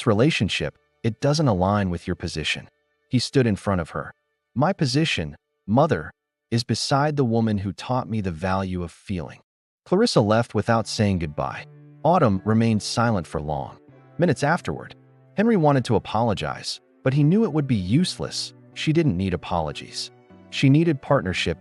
relationship, it doesn't align with your position." He stood in front of her. "My position, mother, is beside the woman who taught me the value of feeling." Clarissa left without saying goodbye. Autumn remained silent for long. Minutes afterward, Henry wanted to apologize, but he knew it would be useless. She didn't need apologies. She needed partnership.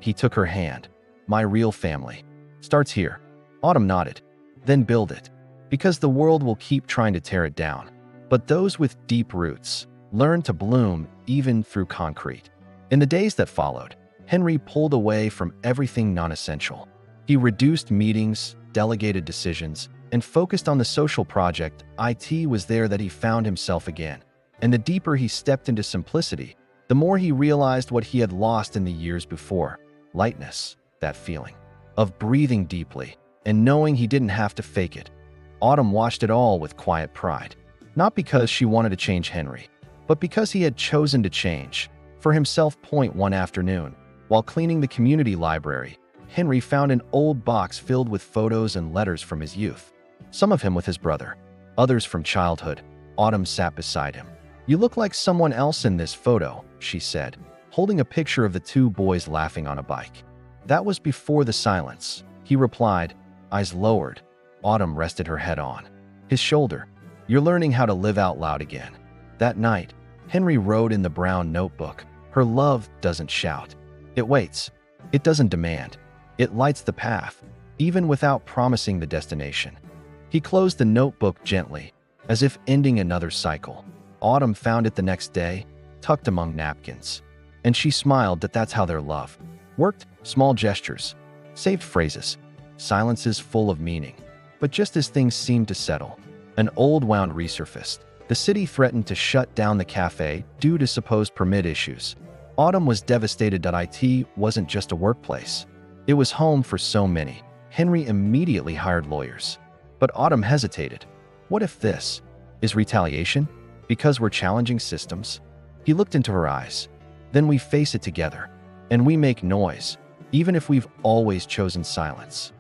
He took her hand. "My real family starts here." Autumn nodded. "Then build it. Because the world will keep trying to tear it down. But those with deep roots learn to bloom even through concrete." In the days that followed, Henry pulled away from everything non-essential. He reduced meetings, delegated decisions, and focused on the social project. It was there that he found himself again. And the deeper he stepped into simplicity, the more he realized what he had lost in the years before. Lightness, that feeling of breathing deeply and knowing he didn't have to fake it. Autumn watched it all with quiet pride. Not because she wanted to change Henry, but because he had chosen to change. For himself. One afternoon, while cleaning the community library, Henry found an old box filled with photos and letters from his youth. Some of him with his brother, others from childhood. Autumn sat beside him. "You look like someone else in this photo," she said, holding a picture of the two boys laughing on a bike. "That was before the silence," he replied, eyes lowered. Autumn rested her head on his shoulder. "You're learning how to live out loud again." That night, Henry wrote in the brown notebook, "Her love doesn't shout. It waits. It doesn't demand. It lights the path, even without promising the destination." He closed the notebook gently, as if ending another cycle. Autumn found it the next day, tucked among napkins. And she smiled that that's how their love worked. Small gestures, saved phrases, silences full of meaning. But just as things seemed to settle, an old wound resurfaced. The city threatened to shut down the cafe due to supposed permit issues. Autumn was devastated that IT wasn't just a workplace. It was home for so many. Henry immediately hired lawyers. But Autumn hesitated. What if this is retaliation? Because we're challenging systems? He looked into her eyes. Then we face it together. And we make noise, even if we've always chosen silence.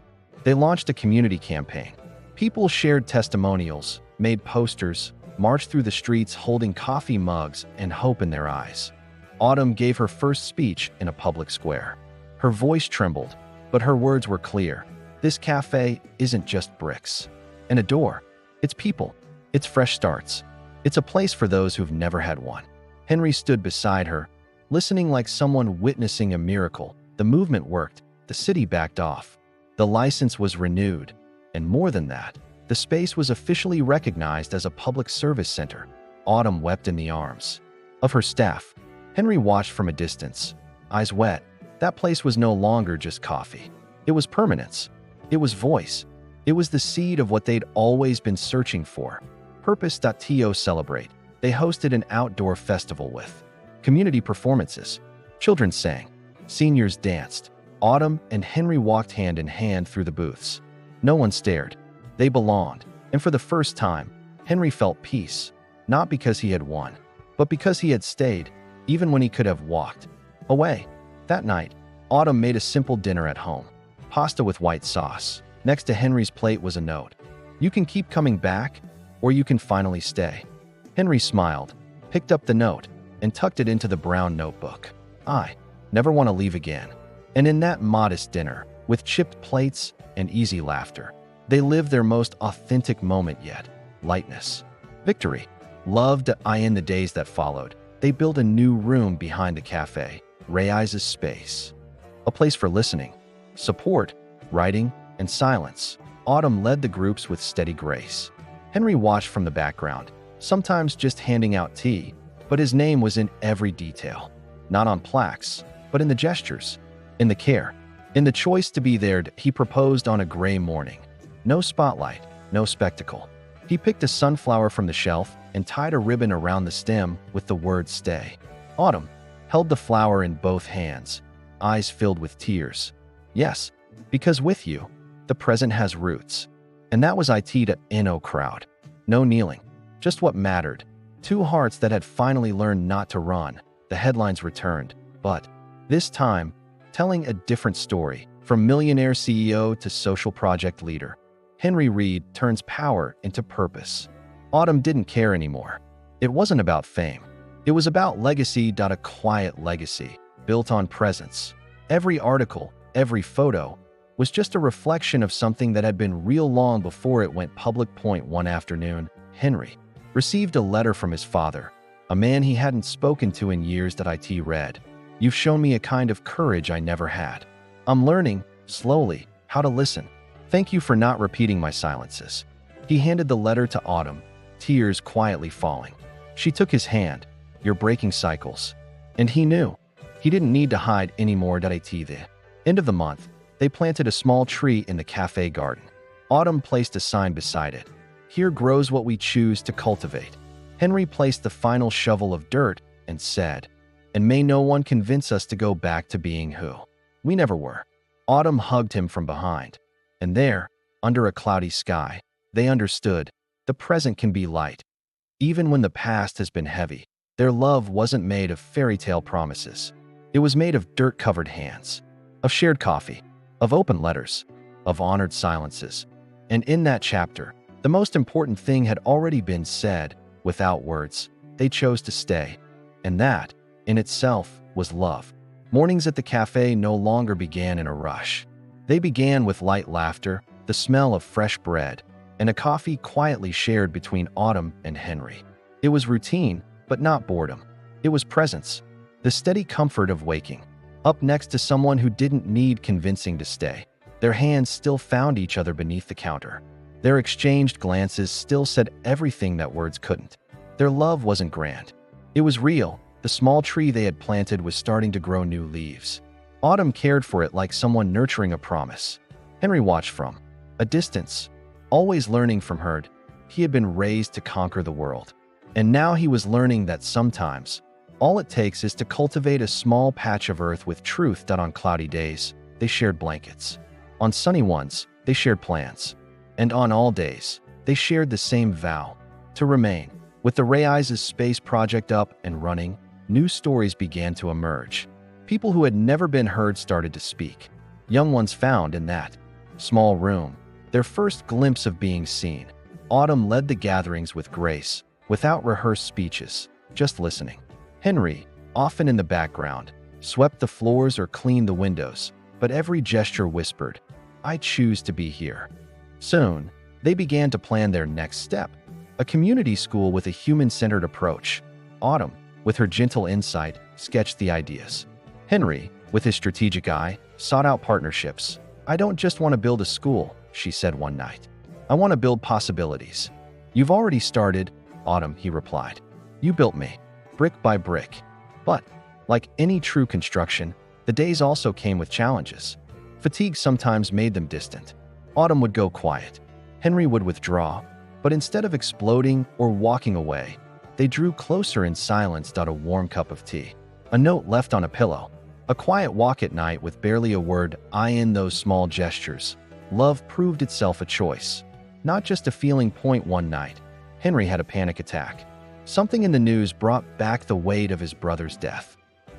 They launched a community campaign. People shared testimonials, made posters, marched through the streets holding coffee mugs and hope in their eyes. Autumn gave her first speech in a public square. Her voice trembled, but her words were clear. This cafe isn't just bricks and a door. It's people. It's fresh starts. It's a place for those who've never had one. Henry stood beside her, listening like someone witnessing a miracle. The movement worked. The city backed off. The license was renewed. And more than that, the space was officially recognized as a public service center. Autumn wept in the arms of her staff. Henry watched from a distance, eyes wet. That place was no longer just coffee. It was permanence. It was voice. It was the seed of what they'd always been searching for. Purpose.to celebrate. They hosted an outdoor festival with community performances. Children sang. Seniors danced. Autumn and Henry walked hand in hand through the booths. No one stared. They belonged. And for the first time, Henry felt peace. Not because he had won, but because he had stayed, even when he could have walked away. That night, Autumn made a simple dinner at home. Pasta with white sauce. Next to Henry's plate was a note. "You can keep coming back, or you can finally stay." Henry smiled, picked up the note, and tucked it into the brown notebook. "I never want to leave again." And in that modest dinner, with chipped plates and easy laughter, They lived their most authentic moment yet, lightness. Victory. Loved I in the days that followed. They built a new room behind the cafe, Reyes' space. A place for listening, support, writing, and silence. Autumn led the groups with steady grace. Henry watched from the background, sometimes just handing out tea, but his name was in every detail. Not on plaques, but in the gestures, in the care, in the choice to be there. He proposed on a gray morning. No spotlight, no spectacle. He picked a sunflower from the shelf and tied a ribbon around the stem with the word stay. Autumn held the flower in both hands, eyes filled with tears. Yes, because with you, the present has roots. And that was it to no crowd. No kneeling, just what mattered. Two hearts that had finally learned not to run. The headlines returned, but this time, telling a different story. From millionaire CEO to social project leader, Henry Reed turns power into purpose. Autumn didn't care anymore. It wasn't about fame. It was about legacy. A quiet legacy, built on presence. Every article, every photo, was just a reflection of something that had been real long before it went public. One afternoon, Henry received a letter from his father, a man he hadn't spoken to in years. It read, "You've shown me a kind of courage I never had. I'm learning, slowly, how to listen. Thank you for not repeating my silences." He handed the letter to Autumn, tears quietly falling. She took his hand. "You're breaking cycles." And he knew. He didn't need to hide anymore. At the end of the month, they planted a small tree in the cafe garden. Autumn placed a sign beside it. "Here grows what we choose to cultivate." Henry placed the final shovel of dirt and said, "And may no one convince us to go back to being who we never were." Autumn hugged him from behind. And there, under a cloudy sky, they understood the present can be light. Even when the past has been heavy, their love wasn't made of fairy tale promises. It was made of dirt-covered hands, of shared coffee, of open letters, of honored silences. And in that chapter, the most important thing had already been said. Without words, they chose to stay. And that, in itself, was love. Mornings at the cafe no longer began in a rush. They began with light laughter, the smell of fresh bread, and a coffee quietly shared between Autumn and Henry. It was routine, but not boredom. It was presence, the steady comfort of waking up next to someone who didn't need convincing to stay. Their hands still found each other beneath the counter. Their exchanged glances still said everything that words couldn't. Their love wasn't grand. It was real. The small tree they had planted was starting to grow new leaves. Autumn cared for it like someone nurturing a promise. Henry watched from a distance, always learning from her. He had been raised to conquer the world. And now he was learning that sometimes, all it takes is to cultivate a small patch of earth with truth. On cloudy days, they shared blankets. On sunny ones, they shared plans. And on all days, they shared the same vow, to remain. With the Reyes' space project up and running, new stories began to emerge. People who had never been heard started to speak. Young ones found in that small room their first glimpse of being seen. Autumn led the gatherings with grace, without rehearsed speeches, just listening. Henry, often in the background, swept the floors or cleaned the windows, but every gesture whispered, "I choose to be here." Soon, they began to plan their next step, a community school with a human-centered approach. Autumn, with her gentle insight, sketched the ideas. Henry, with his strategic eye, sought out partnerships. "I don't just want to build a school," she said one night. "I want to build possibilities." "You've already started, Autumn," he replied. "You built me, brick by brick." But, like any true construction, the days also came with challenges. Fatigue sometimes made them distant. Autumn would go quiet. Henry would withdraw, but instead of exploding or walking away, they drew closer in silence. A warm cup of tea, a note left on a pillow, a quiet walk at night with barely a word. In those small gestures, love proved itself a choice, not just a feeling. One night, Henry had a panic attack. Something in the news brought back the weight of his brother's death.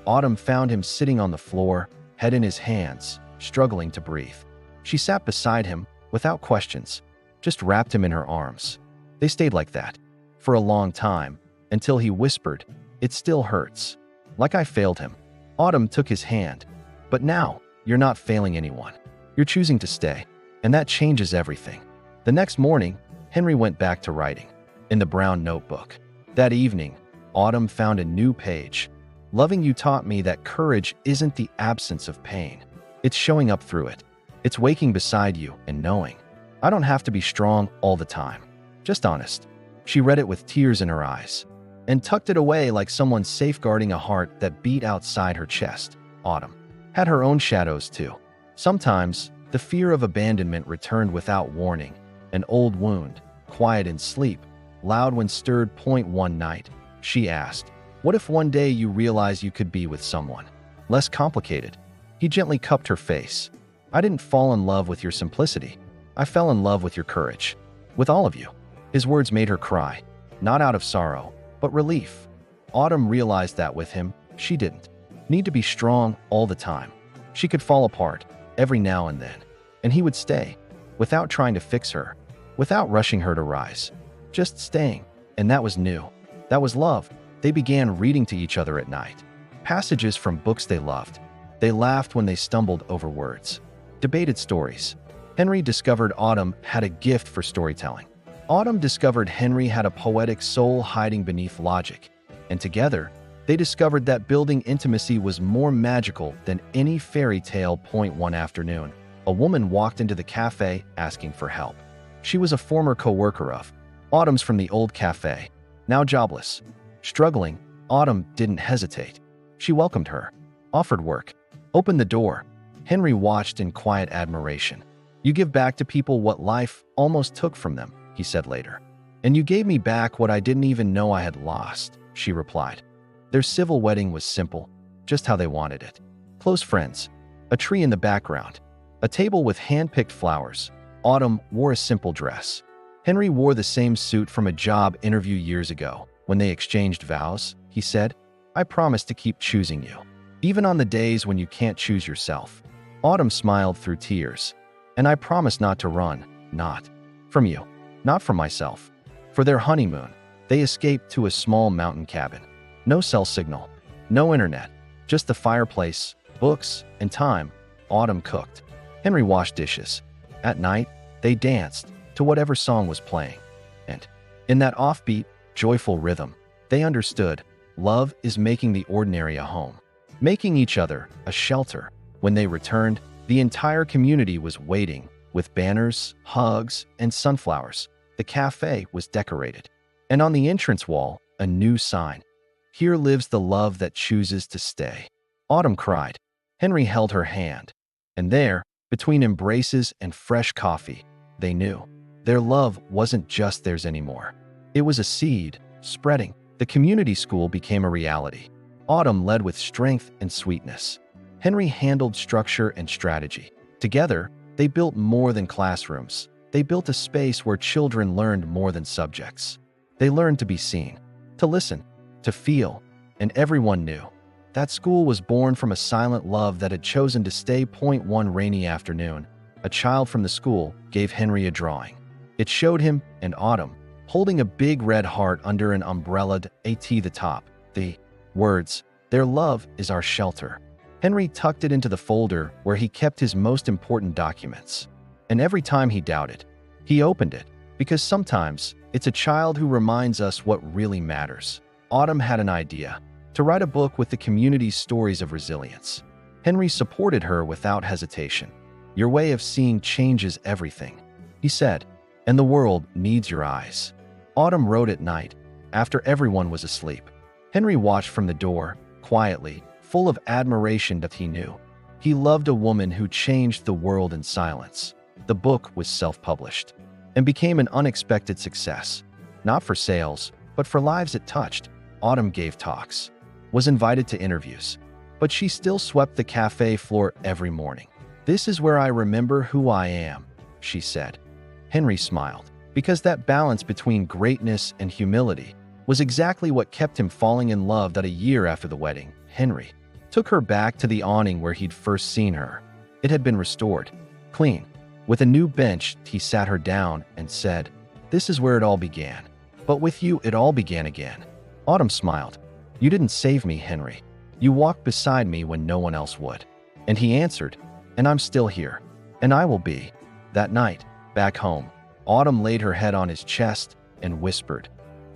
Autumn found him sitting on the floor, head in his hands, struggling to breathe. She sat beside him, without questions, just wrapped him in her arms. They stayed like that, for a long time, until he whispered, "It still hurts. Like I failed him." Autumn took his hand. "But now, you're not failing anyone. You're choosing to stay. And that changes everything." The next morning, Henry went back to writing in the brown notebook. That evening, Autumn found a new page. Loving you taught me that courage isn't the absence of pain. It's showing up through it. It's waking beside you and knowing. I don't have to be strong all the time. Just honest. She read it with tears in her eyes and tucked it away like someone safeguarding a heart that beat outside her chest. Autumn had her own shadows too. Sometimes, the fear of abandonment returned without warning, an old wound, quiet in sleep, loud when stirred. One night, she asked, "What if one day you realize you could be with someone less complicated?" He gently cupped her face. "I didn't fall in love with your simplicity. I fell in love with your courage. With all of you." His words made her cry, not out of sorrow, but relief. Autumn realized that with him, she didn't need to be strong all the time. She could fall apart every now and then, and he would stay, without trying to fix her, without rushing her to rise, just staying. And that was new. That was love. They began reading to each other at night, passages from books they loved. They laughed when they stumbled over words, debated stories. Henry discovered Autumn had a gift for storytelling. Autumn discovered Henry had a poetic soul hiding beneath logic, and together, they discovered that building intimacy was more magical than any fairy tale. One afternoon, a woman walked into the cafe asking for help. She was a former co-worker of Autumn's from the old cafe, now jobless. Struggling, Autumn didn't hesitate. She welcomed her, offered work, opened the door. Henry watched in quiet admiration. "You give back to people what life almost took from them," he said later. "And you gave me back what I didn't even know I had lost," she replied. Their civil wedding was simple, just how they wanted it. Close friends, a tree in the background, a table with hand-picked flowers. Autumn wore a simple dress. Henry wore the same suit from a job interview years ago. When they exchanged vows, he said, "I promise to keep choosing you, even on the days when you can't choose yourself." Autumn smiled through tears. "And I promise not to run, not from you, not from myself." For their honeymoon, they escaped to a small mountain cabin. No cell signal, no internet, just the fireplace, books, and time. Autumn cooked. Henry washed dishes. At night, they danced to whatever song was playing. And in that offbeat, joyful rhythm, they understood love is making the ordinary a home, making each other a shelter. When they returned, the entire community was waiting with banners, hugs, and sunflowers. The cafe was decorated, and on the entrance wall, a new sign. "Here lives the love that chooses to stay." Autumn cried. Henry held her hand. And there, between embraces and fresh coffee, they knew their love wasn't just theirs anymore. It was a seed, spreading. The community school became a reality. Autumn led with strength and sweetness. Henry handled structure and strategy. Together, they built more than classrooms. They built a space where children learned more than subjects. They learned to be seen, to listen, to feel, and everyone knew that school was born from a silent love that had chosen to stay. One rainy afternoon, a child from the school gave Henry a drawing. It showed him and Autumn holding a big red heart under an umbrella, at the top. The words, "Their love is our shelter." Henry tucked it into the folder where he kept his most important documents. And every time he doubted, he opened it, because sometimes it's a child who reminds us what really matters. Autumn had an idea, to write a book with the community's stories of resilience. Henry supported her without hesitation. "Your way of seeing changes everything," he said, "and the world needs your eyes." Autumn wrote at night, after everyone was asleep. Henry watched from the door, quietly, full of admiration that he knew. He loved a woman who changed the world in silence. The book was self-published and became an unexpected success, not for sales, but for lives it touched. Autumn gave talks, was invited to interviews, but she still swept the cafe floor every morning. "This is where I remember who I am," she said. Henry smiled, because that balance between greatness and humility was exactly what kept him falling in love. That a year after the wedding, Henry took her back to the awning where he'd first seen her. It had been restored, clean. With a new bench, he sat her down and said, "This is where it all began. But with you, it all began again." Autumn smiled. "You didn't save me, Henry. You walked beside me when no one else would." And he answered, "And I'm still here. And I will be." That night, back home, Autumn laid her head on his chest and whispered,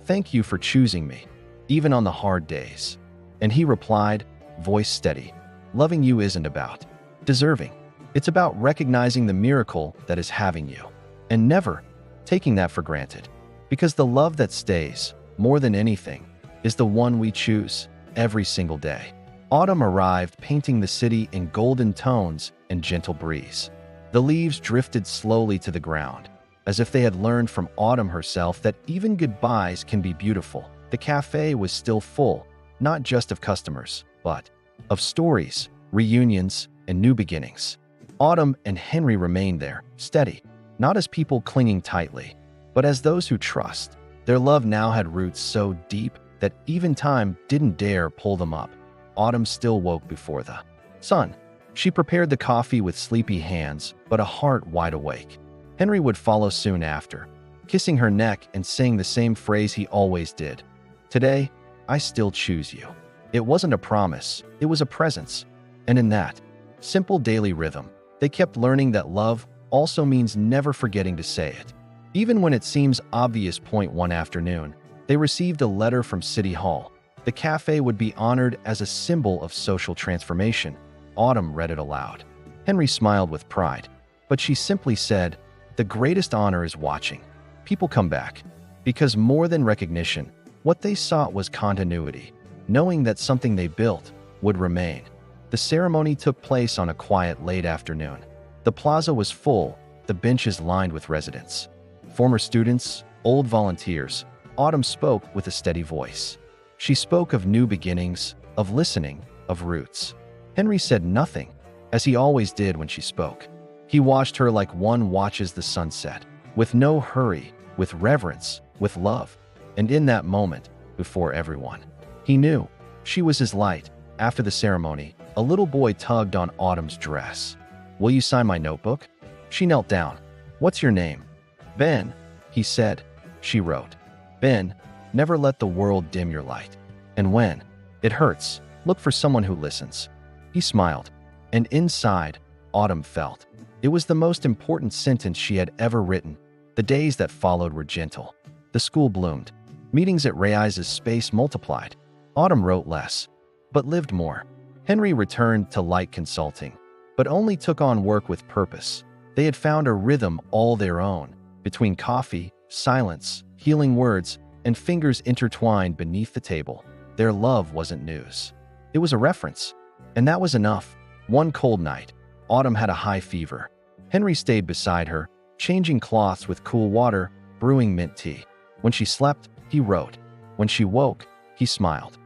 "Thank you for choosing me, even on the hard days." And he replied, voice steady, "Loving you isn't about deserving. It's about recognizing the miracle that is having you, and never taking that for granted. Because the love that stays, more than anything, is the one we choose every single day." Autumn arrived, painting the city in golden tones and gentle breeze. The leaves drifted slowly to the ground, as if they had learned from Autumn herself that even goodbyes can be beautiful. The cafe was still full, not just of customers, but of stories, reunions, and new beginnings. Autumn and Henry remained there, steady, not as people clinging tightly, but as those who trust. Their love now had roots so deep that even time didn't dare pull them up. Autumn still woke before the sun. She prepared the coffee with sleepy hands, but a heart wide awake. Henry would follow soon after, kissing her neck and saying the same phrase he always did. "Today, I still choose you." It wasn't a promise, it was a presence. And in that simple daily rhythm, they kept learning that love also means never forgetting to say it. Even when it seems obvious. One afternoon, they received a letter from City Hall. The cafe would be honored as a symbol of social transformation. Autumn read it aloud. Henry smiled with pride, but she simply said, "The greatest honor is watching people come back." Because more than recognition, what they sought was continuity, knowing that something they built would remain. The ceremony took place on a quiet late afternoon. The plaza was full, the benches lined with residents. Former students, old volunteers. Autumn spoke with a steady voice. She spoke of new beginnings, of listening, of roots. Henry said nothing, as he always did when she spoke. He watched her like one watches the sunset, with no hurry, with reverence, with love. And in that moment, before everyone, he knew she was his light. After the ceremony, a little boy tugged on Autumn's dress. "Will you sign my notebook?" She knelt down. "What's your name?" "Ben," he said. She wrote, "Ben, never let the world dim your light. And when it hurts, look for someone who listens." He smiled, and inside, Autumn felt it was the most important sentence she had ever written. The days that followed were gentle. The school bloomed. Meetings at Reyes' space multiplied. Autumn wrote less, but lived more. Henry returned to light consulting, but only took on work with purpose. They had found a rhythm all their own, between coffee, silence, healing words, and fingers intertwined beneath the table. Their love wasn't news. It was a reference, and that was enough. One cold night, Autumn had a high fever. Henry stayed beside her, changing cloths with cool water, brewing mint tea. When she slept, he wrote. When she woke, he smiled.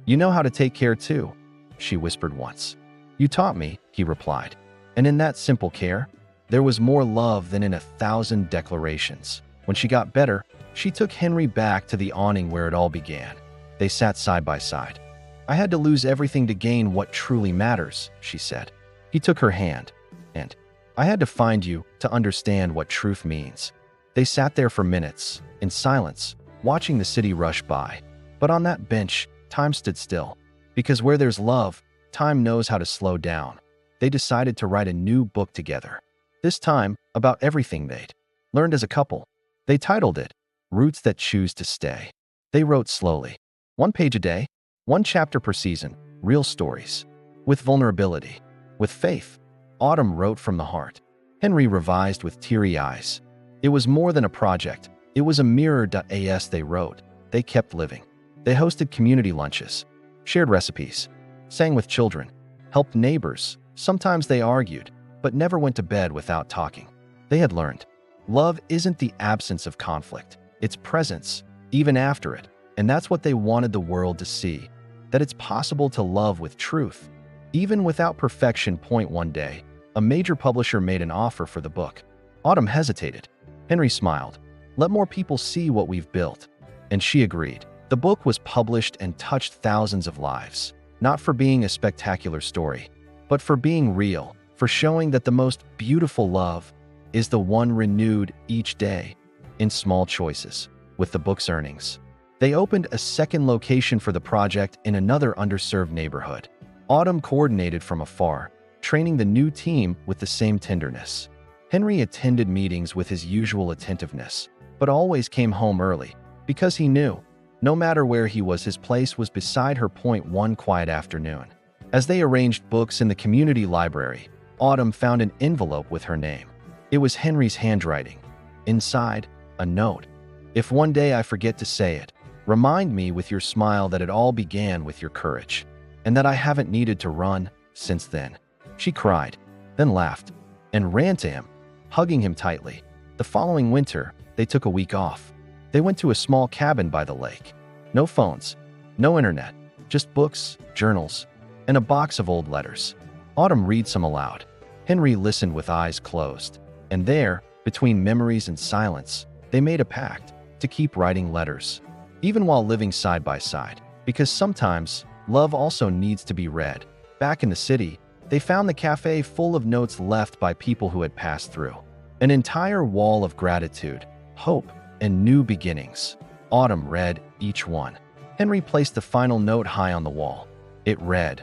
"You know how to take care too," she whispered once. "You taught me," he replied. And in that simple care, there was more love than in 1,000 declarations. When she got better, she took Henry back to the awning where it all began. They sat side by side. "I had to lose everything to gain what truly matters," she said. He took her hand, and "I had to find you to understand what truth means." They sat there for minutes, in silence, watching the city rush by. But on that bench, time stood still. Because where there's love, time knows how to slow down. They decided to write a new book together. This time, about everything they'd learned as a couple. They titled it, Roots That Choose to Stay. They wrote slowly. 1 page a day, 1 chapter per season, real stories. With vulnerability. With faith. Autumn wrote from the heart. Henry revised with teary eyes. It was more than a project. It was a mirror. As they wrote, they kept living. They hosted community lunches, shared recipes, sang with children, helped neighbors. Sometimes they argued, but never went to bed without talking. They had learned. Love isn't the absence of conflict. It's presence, even after it. And that's what they wanted the world to see. That it's possible to love with truth, even without perfection. One day, a major publisher made an offer for the book. Autumn hesitated. Henry smiled. "Let more people see what we've built." And she agreed. The book was published and touched thousands of lives, not for being a spectacular story, but for being real, for showing that the most beautiful love is the one renewed each day in small choices. With the book's earnings, they opened a second location for the project in another underserved neighborhood. Autumn coordinated from afar, training the new team with the same tenderness. Henry attended meetings with his usual attentiveness, but always came home early, because he knew, no matter where he was, his place was beside her. One quiet afternoon, as they arranged books in the community library, Autumn found an envelope with her name. It was Henry's handwriting. Inside, a note. "If one day I forget to say it, remind me with your smile that it all began with your courage, and that I haven't needed to run since then." She cried, then laughed, and ran to him, hugging him tightly. The following winter, they took a week off. They went to a small cabin by the lake. No phones, no internet, just books, journals, and a box of old letters. Autumn read some aloud. Henry listened with eyes closed. And there, between memories and silence, they made a pact to keep writing letters, even while living side by side, because sometimes love also needs to be read. Back in the city, they found the cafe full of notes left by people who had passed through. An entire wall of gratitude, hope, and new beginnings. Autumn read each one. Henry placed the final note high on the wall. It read,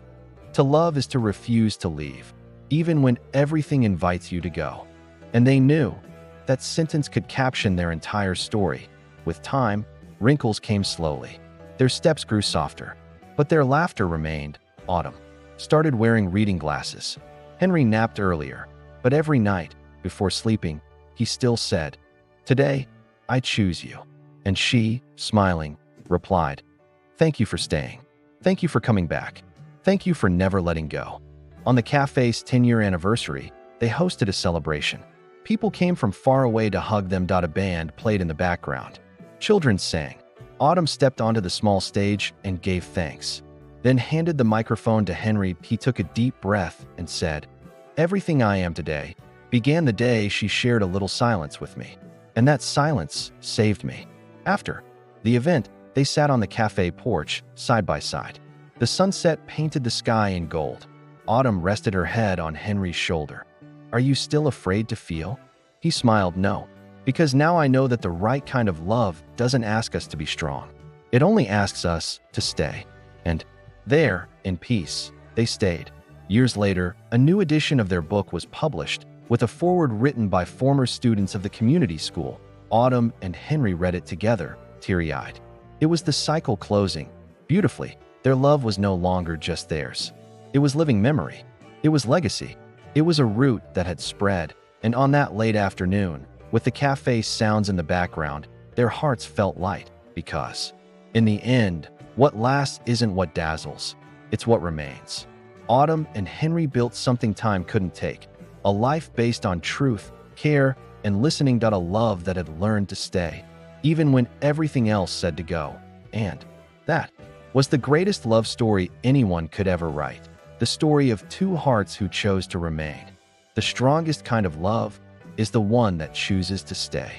"To love is to refuse to leave, even when everything invites you to go." And they knew that sentence could caption their entire story. With time, wrinkles came slowly. Their steps grew softer, but their laughter remained. Autumn started wearing reading glasses. Henry napped earlier, but every night, before sleeping, he still said, "Today, I choose you." And she, smiling, replied, "Thank you for staying. Thank you for coming back. Thank you for never letting go." On the cafe's 10-year anniversary, they hosted a celebration. People came from far away to hug them. A band played in the background. Children sang. Autumn stepped onto the small stage and gave thanks, then handed the microphone to Henry. He took a deep breath and said, "Everything I am today began the day she shared a little silence with me, and that silence saved me." After the event, they sat on the cafe porch, side by side. The sunset painted the sky in gold. Autumn rested her head on Henry's shoulder. "Are you still afraid to feel?" He smiled. "No, because now I know that the right kind of love doesn't ask us to be strong. It only asks us to stay." And there, in peace, they stayed. Years later, a new edition of their book was published, with a foreword written by former students of the community school. Autumn and Henry read it together, teary-eyed. It was the cycle closing beautifully. Their love was no longer just theirs. It was living memory. It was legacy. It was a root that had spread, and on that late afternoon, with the cafe sounds in the background, their hearts felt light, because, in the end, what lasts isn't what dazzles, it's what remains. Autumn and Henry built something time couldn't take, a life based on truth, care, and listening. A love that had learned to stay, even when everything else said to go. And that was the greatest love story anyone could ever write. The story of two hearts who chose to remain. The strongest kind of love is the one that chooses to stay.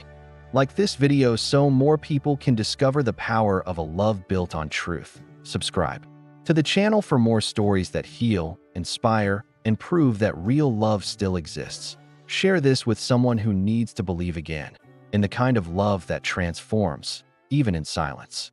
Like this video so more people can discover the power of a love built on truth. Subscribe to the channel for more stories that heal, inspire, and prove that real love still exists. Share this with someone who needs to believe again in the kind of love that transforms, even in silence.